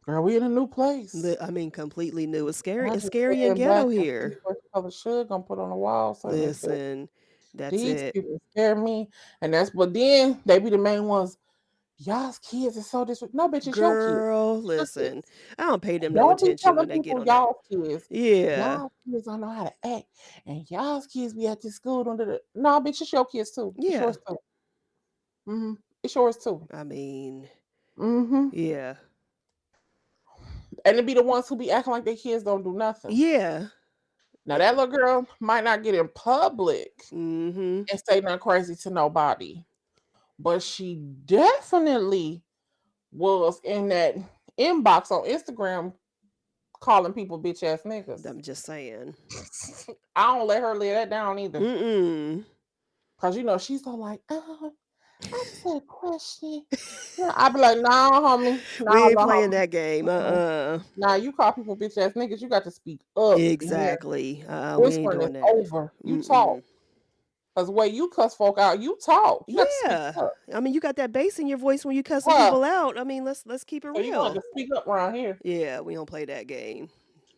Girl, we in a new place. I mean, completely new. It's scary. I It's just scary and stand back ghetto and see here. what color should gonna put on the wall. So Listen, that's these it. people scare me. And that's but then they be the main ones. Y'all's kids is so disrespectful. No, bitch, it's your kid. Girl, Your listen. kids. I don't pay them no Don't be attention telling when they get people on that. y'all's kids. Yeah. Y'all kids don't know how to act. And y'all's kids be at this school. No, bitch, it's your kids too. It's Yeah. yours too. Mm-hmm. It's yours too. I mean, Mm-hmm. yeah. And it be the ones who be acting like their kids don't do nothing. Yeah. Now that little girl might not get in public Mm-hmm. and say nothing crazy to nobody, but she definitely was in that inbox on Instagram calling people bitch ass niggas. I'm just saying. I don't let her lay that down either. Mm-mm. Cause she's so like, I just had a question. I be like, nah, homie. Nah, We ain't no, playing homie. that game. Nah, you call people bitch ass niggas, you got to speak up. Exactly. We ain't Whispering is doing that. over. You talk. Cause the way you cuss folk out, you talk. You got to speak Yeah. up. I mean, you got that bass in your voice when you cussing people out. I mean, let's keep it So you want real. to speak up around here. Yeah, we don't play that game.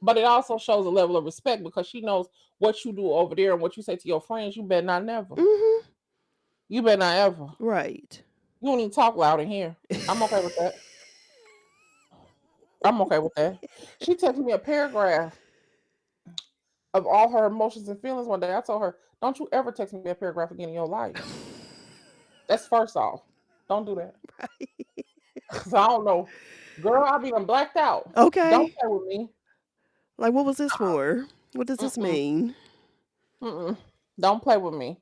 But it also shows a level of respect because she knows what you do over there and what you say to your friends. You better not never. Mm-hmm. You better not ever. Right. You don't even talk loud in here. I'm okay with that. I'm okay with that. She texted me a paragraph of all her emotions and feelings one day. I told her, don't you ever text me a paragraph again in your life. That's first off. Don't do that. Right. Because I don't know. Girl, I'll be blacked out. Okay. Don't play with me. Like, what was this for? What does this mean? Don't play with me.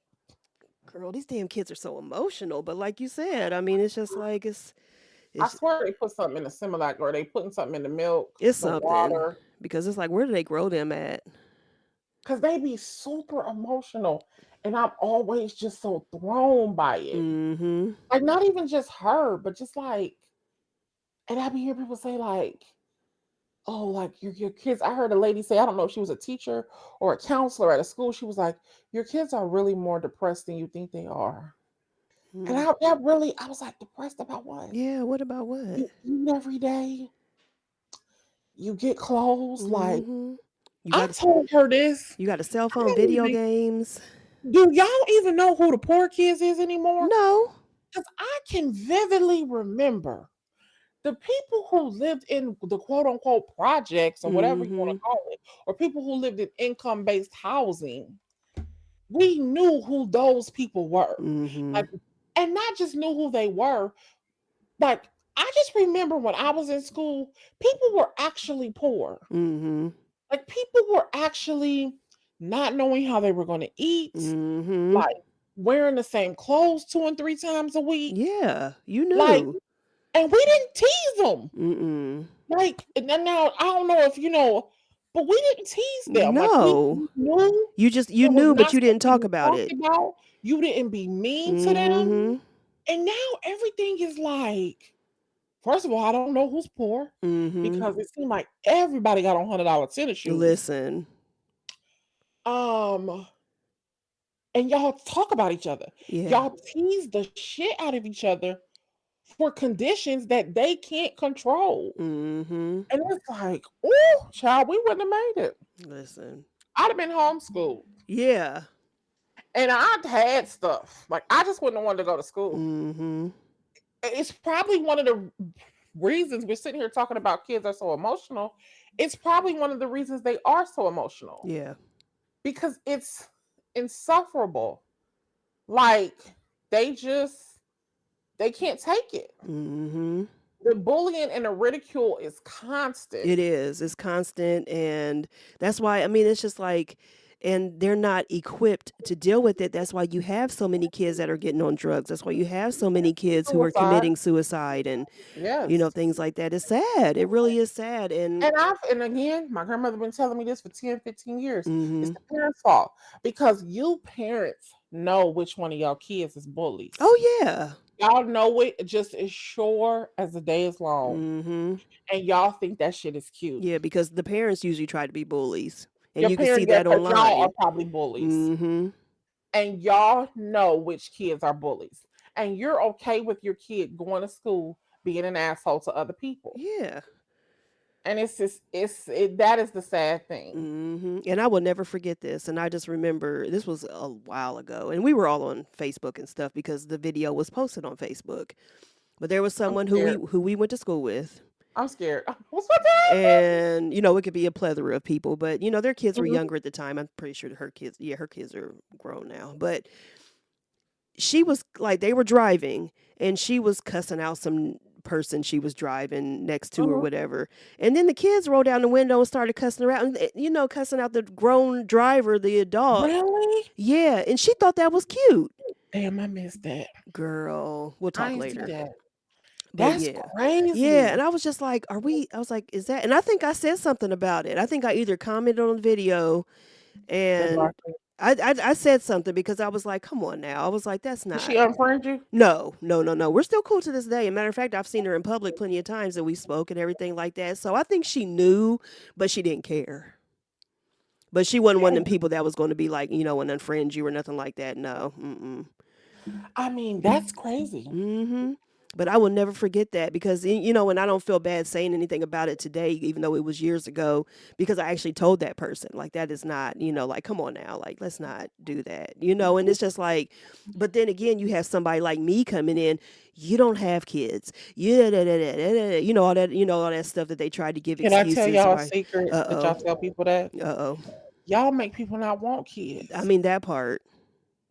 Girl, these damn kids are so emotional. But like you said, I mean, it's just like I swear they put something in the Similac or they putting something in the milk, it's the something. water. Because it's like, where do they grow them at? Because they be super emotional. And I'm always just so thrown by it. Mm-hmm. Like, not even just her, but just like, and I be hearing people say, like, oh, like your kids. I heard a lady say, I don't know if she was a teacher or a counselor at a school. She was like, your kids are really more depressed than you think they are. Mm-hmm. And I was like, depressed about what? Yeah, what about what? You eat every day. You get clothes. Like, I told her this. You got a cell phone, video games. Do y'all even know who the poor kids is anymore? No. Because I can vividly remember the people who lived in the quote unquote projects or whatever you want to call it, or people who lived in income-based housing. We knew who those people were. Like, and not just knew who they were. Like, I just remember when I was in school, people were actually poor. Like, people were actually not knowing how they were going to eat, like wearing the same clothes 2 and 3 times a week. Yeah, you knew. Like, and we didn't tease them. Like, and then now I don't know if you know, but we didn't tease them. No, like, we knew you knew, but you didn't talk about it. You didn't be mean to them. And now everything is like, first of all, I don't know who's poor because it seemed like everybody got on $100 tennis shoes. Listen. And y'all talk about each other. Yeah. Y'all tease the shit out of each other for conditions that they can't control. And it's like, oh, child, we wouldn't have made it. Listen. I'd have been homeschooled. Yeah. And I had stuff. Like, I just wouldn't have wanted to go to school. Mm-hmm. It's probably one of the reasons we're sitting here talking about kids are so emotional. It's probably one of the reasons they are so emotional Yeah. because it's insufferable. Like, they just, they can't take it. Mm-hmm. The bullying and the ridicule is constant. It is. It's constant, and that's why. I mean, it's just like, and they're not equipped to deal with it. That's why you have so many kids that are getting on drugs. That's why you have so many kids who are Suicide. committing suicide, and Yes. things like that. It's sad. It really is sad. And And again, my grandmother been telling me this for 10, 15 years. It's mm-hmm. the parents' fault because you parents know which one of y'all kids is bullies. Oh yeah. Y'all know it just as sure as the day is long. Mm-hmm. And y'all think that shit is cute. Yeah, because the parents usually try to be bullies, and Your you can see parents, yeah, that because y'all are online. probably bullies. Mm-hmm. And y'all know which kids are bullies. And you're okay with your kid going to school being an asshole to other people. Yeah. And it's just that is the sad thing. And I will never forget this. And I just remember this was a while ago, and we were all on Facebook and stuff because the video was posted on Facebook. But there was I'm someone scared. who we went to school with, I'm scared. What's what happened? and it could be a plethora of people, but their kids were Mhm. younger at the time. I'm pretty sure her kids are grown now, but she was like they were driving and she was cussing out some person she was driving next to or Mhm. whatever. And then the kids rolled down the window and started cussing her out and cussing out the grown driver, the adult. Really? Yeah, and she thought that was cute. Damn, I missed that. Girl, we'll I talk ain't see later. that. But That's yeah. Yeah, and crazy. I was just like, I was like, is that? And I think I said something about it. I think I either commented on the video That and dark thing. I said something because I was like, come on now. I was like, that's Did she not. unfriend you? No, no, no, no. We're still cool to this day. As a matter of fact, I've seen her in public plenty of times and we spoke and everything like that. So I think she knew, but she didn't care. But she wasn't one of them people that was going to be like, and unfriend you or nothing like that. No. Mm-mm. I mean, that's crazy. Mm-hmm. But I will never forget that because, and I don't feel bad saying anything about it today, even though it was years ago, because I actually told that person, like, that is not, like, come on now, like, let's not do that, and it's just like, but then again, you have somebody like me coming in, you don't have kids, yeah, all that stuff that they tried to give Can I tell excuses, y'all a why, secret that uh-oh, y'all tell people that? uh-oh, Y'all make people not want I kids. mean, that part,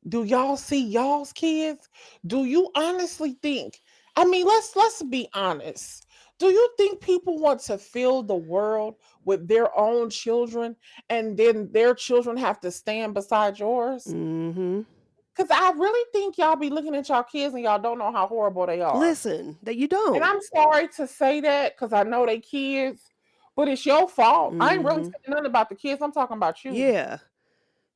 Do y'all see y'all's kids? Do you honestly think? I mean, let's be honest. Do you think people want to fill the world with their own children and then their children have to stand beside yours? mm-hmm. Because I really think y'all be looking at y'all kids and y'all don't know how horrible they are. Listen, that you And don't, I'm sorry to say that because I know they kids, but it's your fault. I ain't really mm-hmm. saying nothing about the kids. I'm talking about you. Yeah.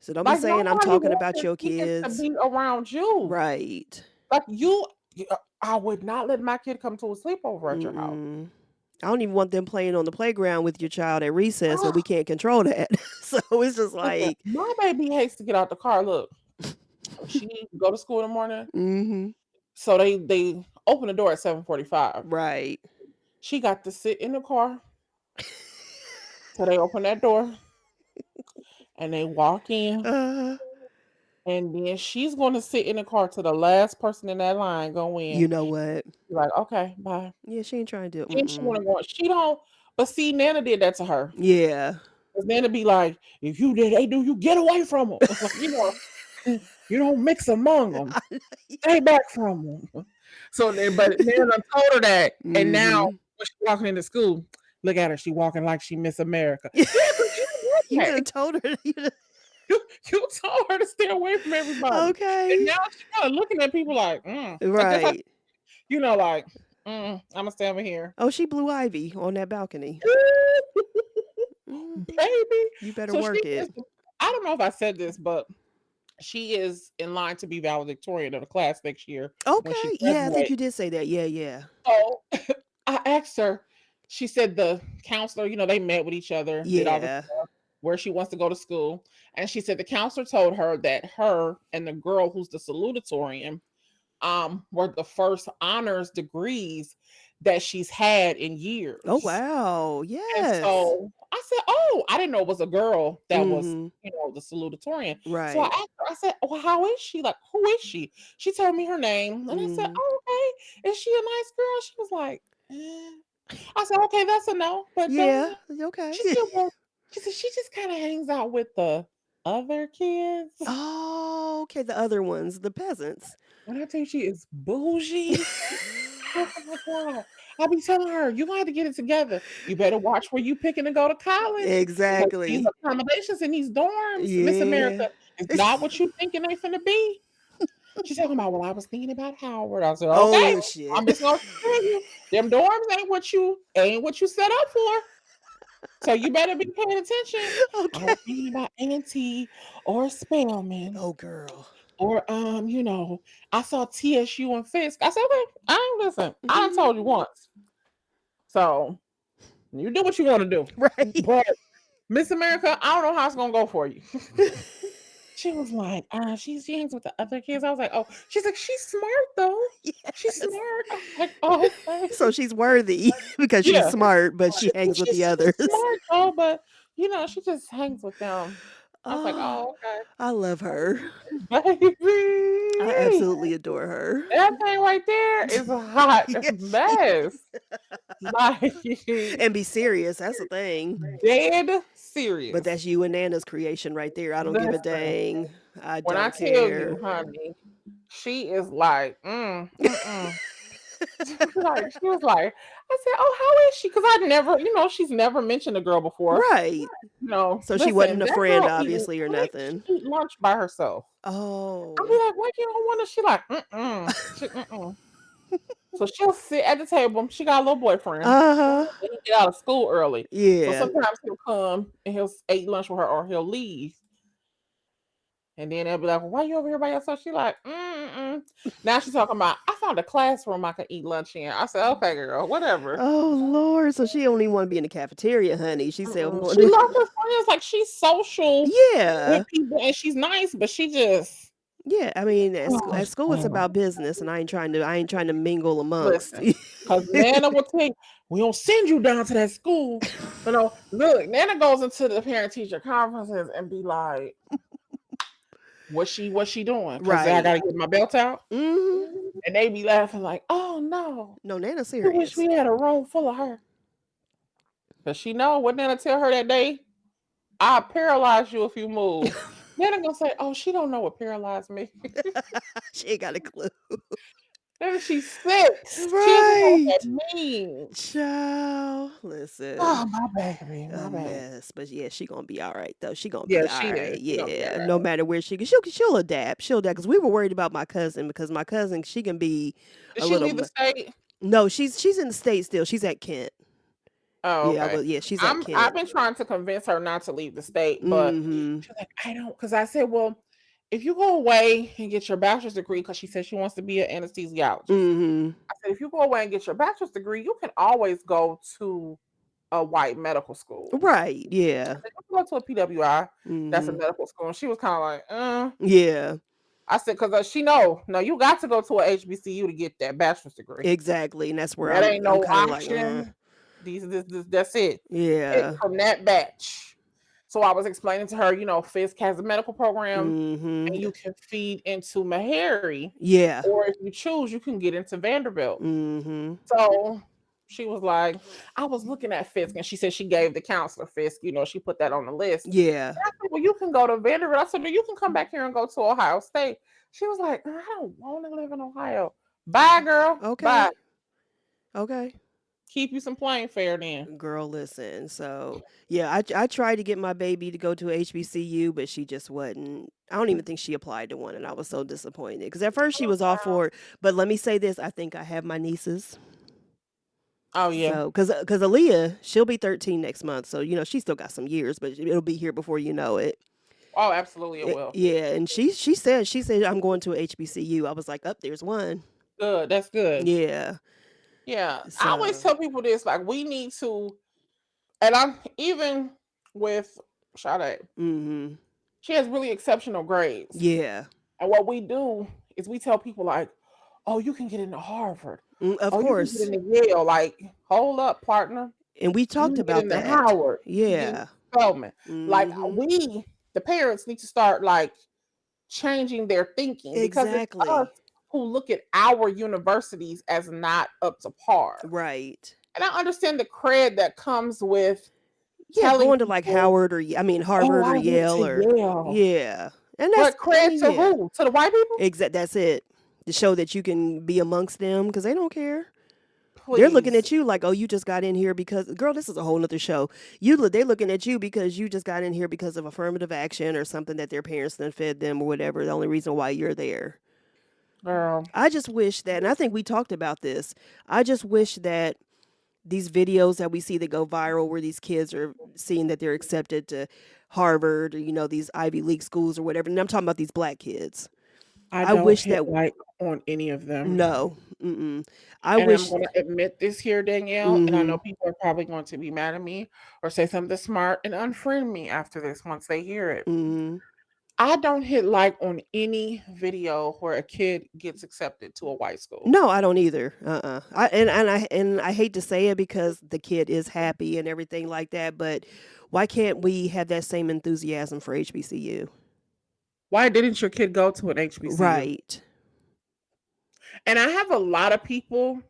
So don't be Like saying I'm nobody talking wants about their your kids to kids. be around you. Right. Like I would not let my kid come to a sleepover at your house. Mm-mm. I don't even want them playing on the playground with your child at recess when Ugh, we can't control that. So it's just listen, like, my baby hates to get out the car. Look, she go to school in the morning, mm-hmm. so they open the door at 7:45. Right. She got to sit in the car till they open that door, and they walk in, Uh, and then she's going to sit in the car till the last person in that line go in. you know what? Be like, okay, bye. Yeah, she ain't trying to do it. Then she Mm-mm. want to go. She don't. But see, Nana did that to her. Yeah. Cause Nana be like, if you did, they do, you get away from them. Like, you don't mix among them. Stay back from them. So, but Nana told her that, and now Mm-hmm. when she walking into school, look at her. She walking like she Miss America. Yeah, because you You did could that. have told her. You told her to stay away from everybody, and Okay. now she's kind of looking at people like, like that's how Right. like, I'm gonna stay over here, Oh, she blew Ivy on that balcony. Mm-hmm. baby. You better So she work is. it. I don't know if I said this, but she is in line to be valedictorian of the class next year when she Okay. Yeah, I think graduates. you did say that. Yeah, yeah. So I asked her, she said the counselor, they met with each other, did all the Yeah. where she wants to go to school. And she said the counselor told her that her and the girl who's the salutatorian were the first honors degrees that she's had in Oh years. wow. And Yes. so I said, "Oh, I didn't know it was a girl that was, Mm-hmm. the salutatorian." So I Right. asked her, I said, "Well, how is she? Like, who is she?" She told me her name, and I said, Mm-hmm. "Oh, okay. Is she a nice girl?" She was like, eh. I said, "Okay, that's a no." But Yeah. Okay. she said, "Well," she said, "she just kind of hangs out with the other kids." Oh, okay. The other ones, the peasants. When I tell you she is bougie, oh my God. I be telling her, you gonna have to get it together. You better watch where you picking to go to college because these Exactly. accommodations in these dorms, Miss Yeah. America, is not what you thinking they finna be. She's talking about, well, I was thinking about Howard. I said, okay, Oh shit. I'm just gonna tell you, them dorms ain't what you set up for. So you better be paying attention. I Okay. was thinking about A&T or Spelman. Oh girl. Or I saw TSU and Fisk. I said, okay, I ain't listen. I done told you once. So you do what you want to do. Right. But Miss America, I don't know how it's gonna go for you. She was like, she hangs with the other kids. I was like, oh, she's like, she's smart though. She's Yes. smart. I was like, oh, okay. So she's worthy because she's Yeah. smart, but she hangs with the She's others. smart though, but she just hangs with them. I was like, Oh, oh, I love her. okay. I Baby. absolutely adore her. That thing right there is a hot Yes, she mess. Like and be serious. That's the thing. dead But serious. that's you and Nana's creation right there. I don't give a Listen, dang. I when I don't tell you, care. honey, she is like, like she was like, I said, oh, how is she? Because I never, she's never mentioned a girl before. Right. So she Listen, wasn't a that friend, girl obviously, or she nothing. eat lunch by herself. I'll be Oh. like, why you don't want to? She like, She, So she'll sit at the table. She got a little boyfriend. Uh-huh. And he get out of school early. So Yeah. sometimes he'll come and he'll eat lunch with her or he'll leave. And then they'll be like, well, why you over here by yourself? She like, mm-mm. Now she's talking about, I found a classroom I can eat lunch in. I said, okay, girl, whatever. Oh Lord. So she only want to be in the cafeteria, honey. She said She loves her friends. Like she's social with yeah. people and she's nice, but she just, Yeah. I mean, at school it's oh, about business, and I ain't trying to mingle amongst. listen. Because Nana will tell you, we don't send you down to that school. Look, Nana goes into the parent teacher conferences and be like, what's she doing? Because I Right. gotta get my belt out. Mm-hmm. And they be laughing like, oh no. No, Nana's I wish serious. we had a room full of her. Because she know what Nana tell her that day. I paralyze you if you move. Nana gonna say, oh, she don't know what paralyzed me. She ain't got a clue. Then she's 6. She doesn't know what Right. that means. Child. Listen. Oh, my baby, A my baby. mess. But yeah, she gonna be all right though. She gonna Yeah, be all she right. is. She gonna be all Yeah. right. No matter where she goes, she'll adapt. She'll adapt. Because we were worried about my cousin, because my cousin, she can be Did a she little leave the state? no, she's in the States still. She's at Kent. Oh, Yeah, okay. she's at I've Kent. been trying to convince her not to leave the state, but Mm-hmm. she's like, I don't, because I said, well, if you go away and get your bachelor's degree, because she said she wants to be an anesthesiologist. Mm-hmm. I said, if you go away and get your bachelor's degree, you can always go to a white medical school. Right. I Yeah. said, you can go to a PWI, that's a Mm-hmm. medical school. And she was kind of like, Yeah. I said, because she know, no, you got to go to a HBCU to get that bachelor's degree. Exactly. And that's where That ain't I'm no kind of like, option. That's it. yeah. From that batch. So I was explaining to her, Fisk has a medical program Mm-hmm. and you can feed into Meharry, Yeah. or if you choose, you can get into Vanderbilt. Mm-hmm. So she was like, I was looking at Fisk and she said she gave the counselor Fisk, she put that on the list. Yeah. And I said, well, you can go to Vanderbilt. I said, well, you can come back here and go to Ohio State. She was like, I don't want to live in Ohio. Bye, girl. Bye. Okay. Okay. Keep you some plane fare then. Girl, listen. So yeah, I tried to get my baby to go to a HBCU, but she just wasn't. I don't even think she applied to one, and I was so disappointed because at first she was all for it. But let me say this: I think I have my nieces. Oh yeah. So because Aaliyah, she'll be 13 next month, so she still got some years, but it'll be here before you know it. Oh, absolutely it will. Yeah, and she said I'm going to a HBCU. I was like, up there's one. Good. That's good. Yeah. Yeah. I always So. tell people this, like we need to, and I'm even with Sade, Mm-hmm. she has really exceptional grades. Yeah. And what we do is we tell people like, oh, you can get into Harvard. Of Oh, you can get course. into Yale. Like, hold up, partner. And we You talked can get about into that. Howard. You can get into Yeah. Spelman. Like, Mm-hmm. the parents need to start like changing their thinking, because it's us Exactly. who look at our universities as not up to par. Right. And I understand the cred that comes with Yeah, telling going to like people, Howard or oh, Harvard or I went Yale to or Yale. yeah. And that's, But I cred mean, to yeah. who? To the white people? That's it. To show that you can be amongst them because they don't care. They're looking Please. at you like, oh, you just got in here because, girl, this is a whole nother show. They're looking at you because you just got in here because of affirmative action or something that their parents then fed them or whatever. The only reason why you're there. Girl. I just wish that, and I think we talked about this. I just wish that these videos that we see that go viral where these kids are seeing that they're accepted to Harvard or, these Ivy League schools or whatever. And I'm talking about these black kids. I I don't wish hit that, like on any of them. no. Mm-mm. I And I'm wish, going to admit this here, Danielle, and I mm-hmm, know people are probably going to be mad at me or say something smart and unfriend me after this once they hear it. mm-hmm. I don't hit like on any video where a kid gets accepted to a white school. No, I don't either. I hate to say it because the kid is happy and everything like that, but why can't we have that same enthusiasm for HBCU? Why didn't your kid go to an HBCU? Right. And I have a lot of people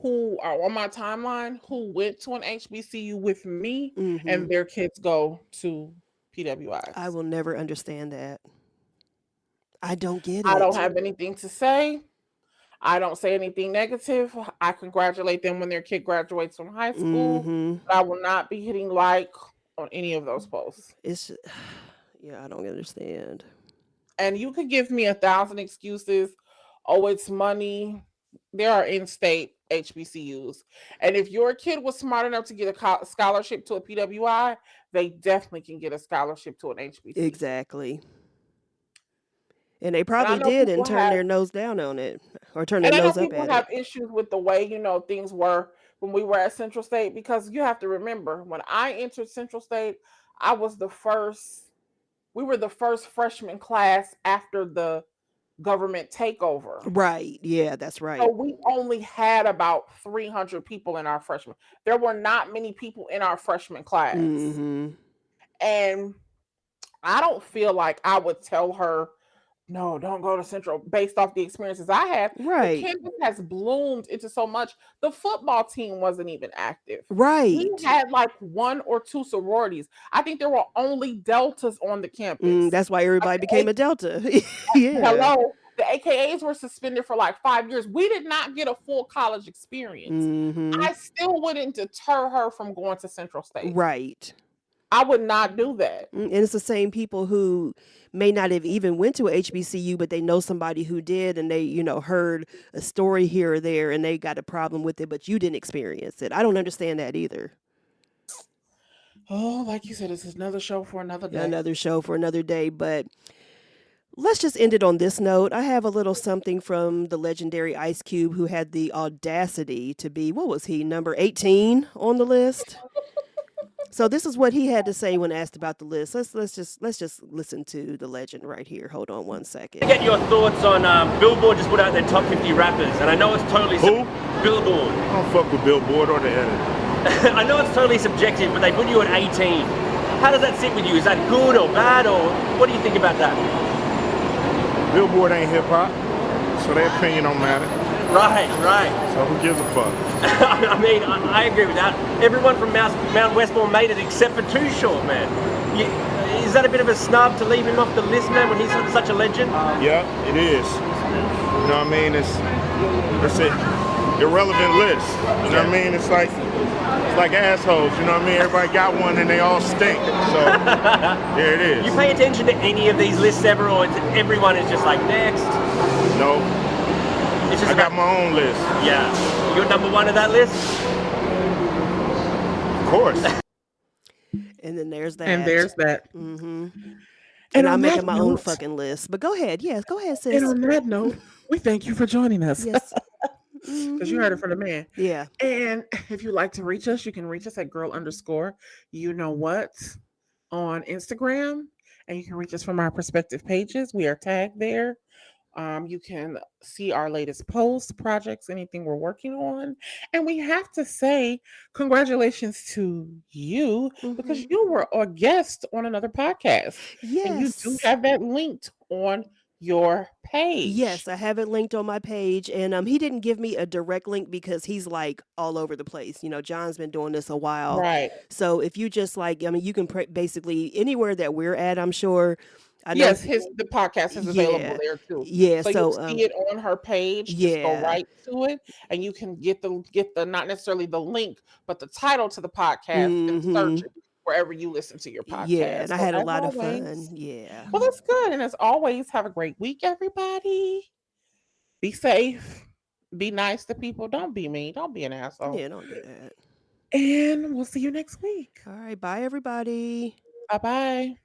who are on my timeline who went to an HBCU with me Mm-hmm. and their kids go to I PWIs. will never understand that. I don't get I don't it. have anything to say. I don't say anything negative. I congratulate them when their kid graduates from high school. Mm-hmm. But I will not be hitting like on any of those posts. It's yeah, I don't understand. And you could give me 1,000 excuses. Oh, it's money. There are in-state HBCUs, and if your kid was smart enough to get a scholarship to a PWI, they definitely can get a scholarship to an HBCU. Exactly. And they And I probably know did and people turn have their nose down on it or turn their And I know nose up people at have it. issues with the way, things were when we were at Central State, because you have to remember when I entered Central State, I was the first, we were the first freshman class after the government takeover. Right. Yeah, that's So right. we only had about 300 people in our freshman. There were not many people in our freshman class. Mm-hmm. And I don't feel like I would tell her, no, don't go to Central based off the experiences I had. The Right. campus has bloomed into so much. The football team wasn't even active. We Right. had like one or two sororities. I think there were only deltas on the campus. That's why Like everybody became the a Delta. Yeah. hello, the AKAs were suspended for like 5 years. We did not get a full college experience. Mm-hmm. I still wouldn't deter her from going to Central State. Right. I would not do that. And it's the same people who may not have even went to a HBCU, but they know somebody who did, and they, heard a story here or there, and they got a problem with it, but you didn't experience it. I don't understand that either. Oh, like you said, this is another show for another day. Another show for another day, but let's just end it on this note. I have a little something from the legendary Ice Cube, who had the audacity to be, what was he, number 18 on the list? So this is what he had to say when asked about the list. Let's just listen to the legend right here. Hold on one second. Get your thoughts on Billboard just put out their top 50 rappers, and I know it's totally Billboard. I don't fuck with Billboard or the edit. I know it's totally subjective, but they put you at 18. How does that sit with you? Is that good or bad, or what do you think about that? Billboard ain't hip hop, so their opinion don't matter. Right. So who gives a fuck? I mean, I agree with that. Everyone from Mount Westmore made it except for Too Short, man. Is that a bit of a snub to leave him off the list, man, when he's such a legend? Yeah, it is. You know what I mean? It's an irrelevant list. You know what I mean? It's like assholes. You know what I mean? Everybody got one and they all stink. So there it is. You pay attention to any of these lists ever, or everyone is just like next? No. It's just I got my own list. Yeah. You're number one of that list? Of course. And then there's that. And there's that. Mm-hmm. And And I'm on making that my own note- fucking list. But go ahead. Yes, go ahead, sis. And on that note, we thank you for joining us. Yes. Because you heard it from the man. Yeah. And if you'd like to reach us, you can reach us at girl_you-know-what on Instagram. And you can reach us from our respective pages. We are tagged there. You can see our latest posts, projects, anything we're working on. And we have to say congratulations to you because Hmm. you were a guest on another podcast. And you do Yes. have that linked on your Yes, page. I have it linked on my page, and he didn't give me a direct link because he's like all over the place. You know, John's been doing this a while, Right. so if you just like, I mean, you can basically anywhere that we're at. I'm sure. I know. Yes, his the podcast is available Yeah, there too. yeah. So you'll So see it on her page. Just go yeah. right to it, and you can get the not necessarily the link, but the title to the podcast and search Hmm. it wherever you listen to your Yeah, podcast. and I So had a as lot of fun. always, Yeah. well, that's good. And as always, have a great week, everybody. Be safe. Be nice to people. Don't be mean. Don't be an asshole. Yeah, don't do that. And we'll see you next week. All right, bye everybody. Bye bye.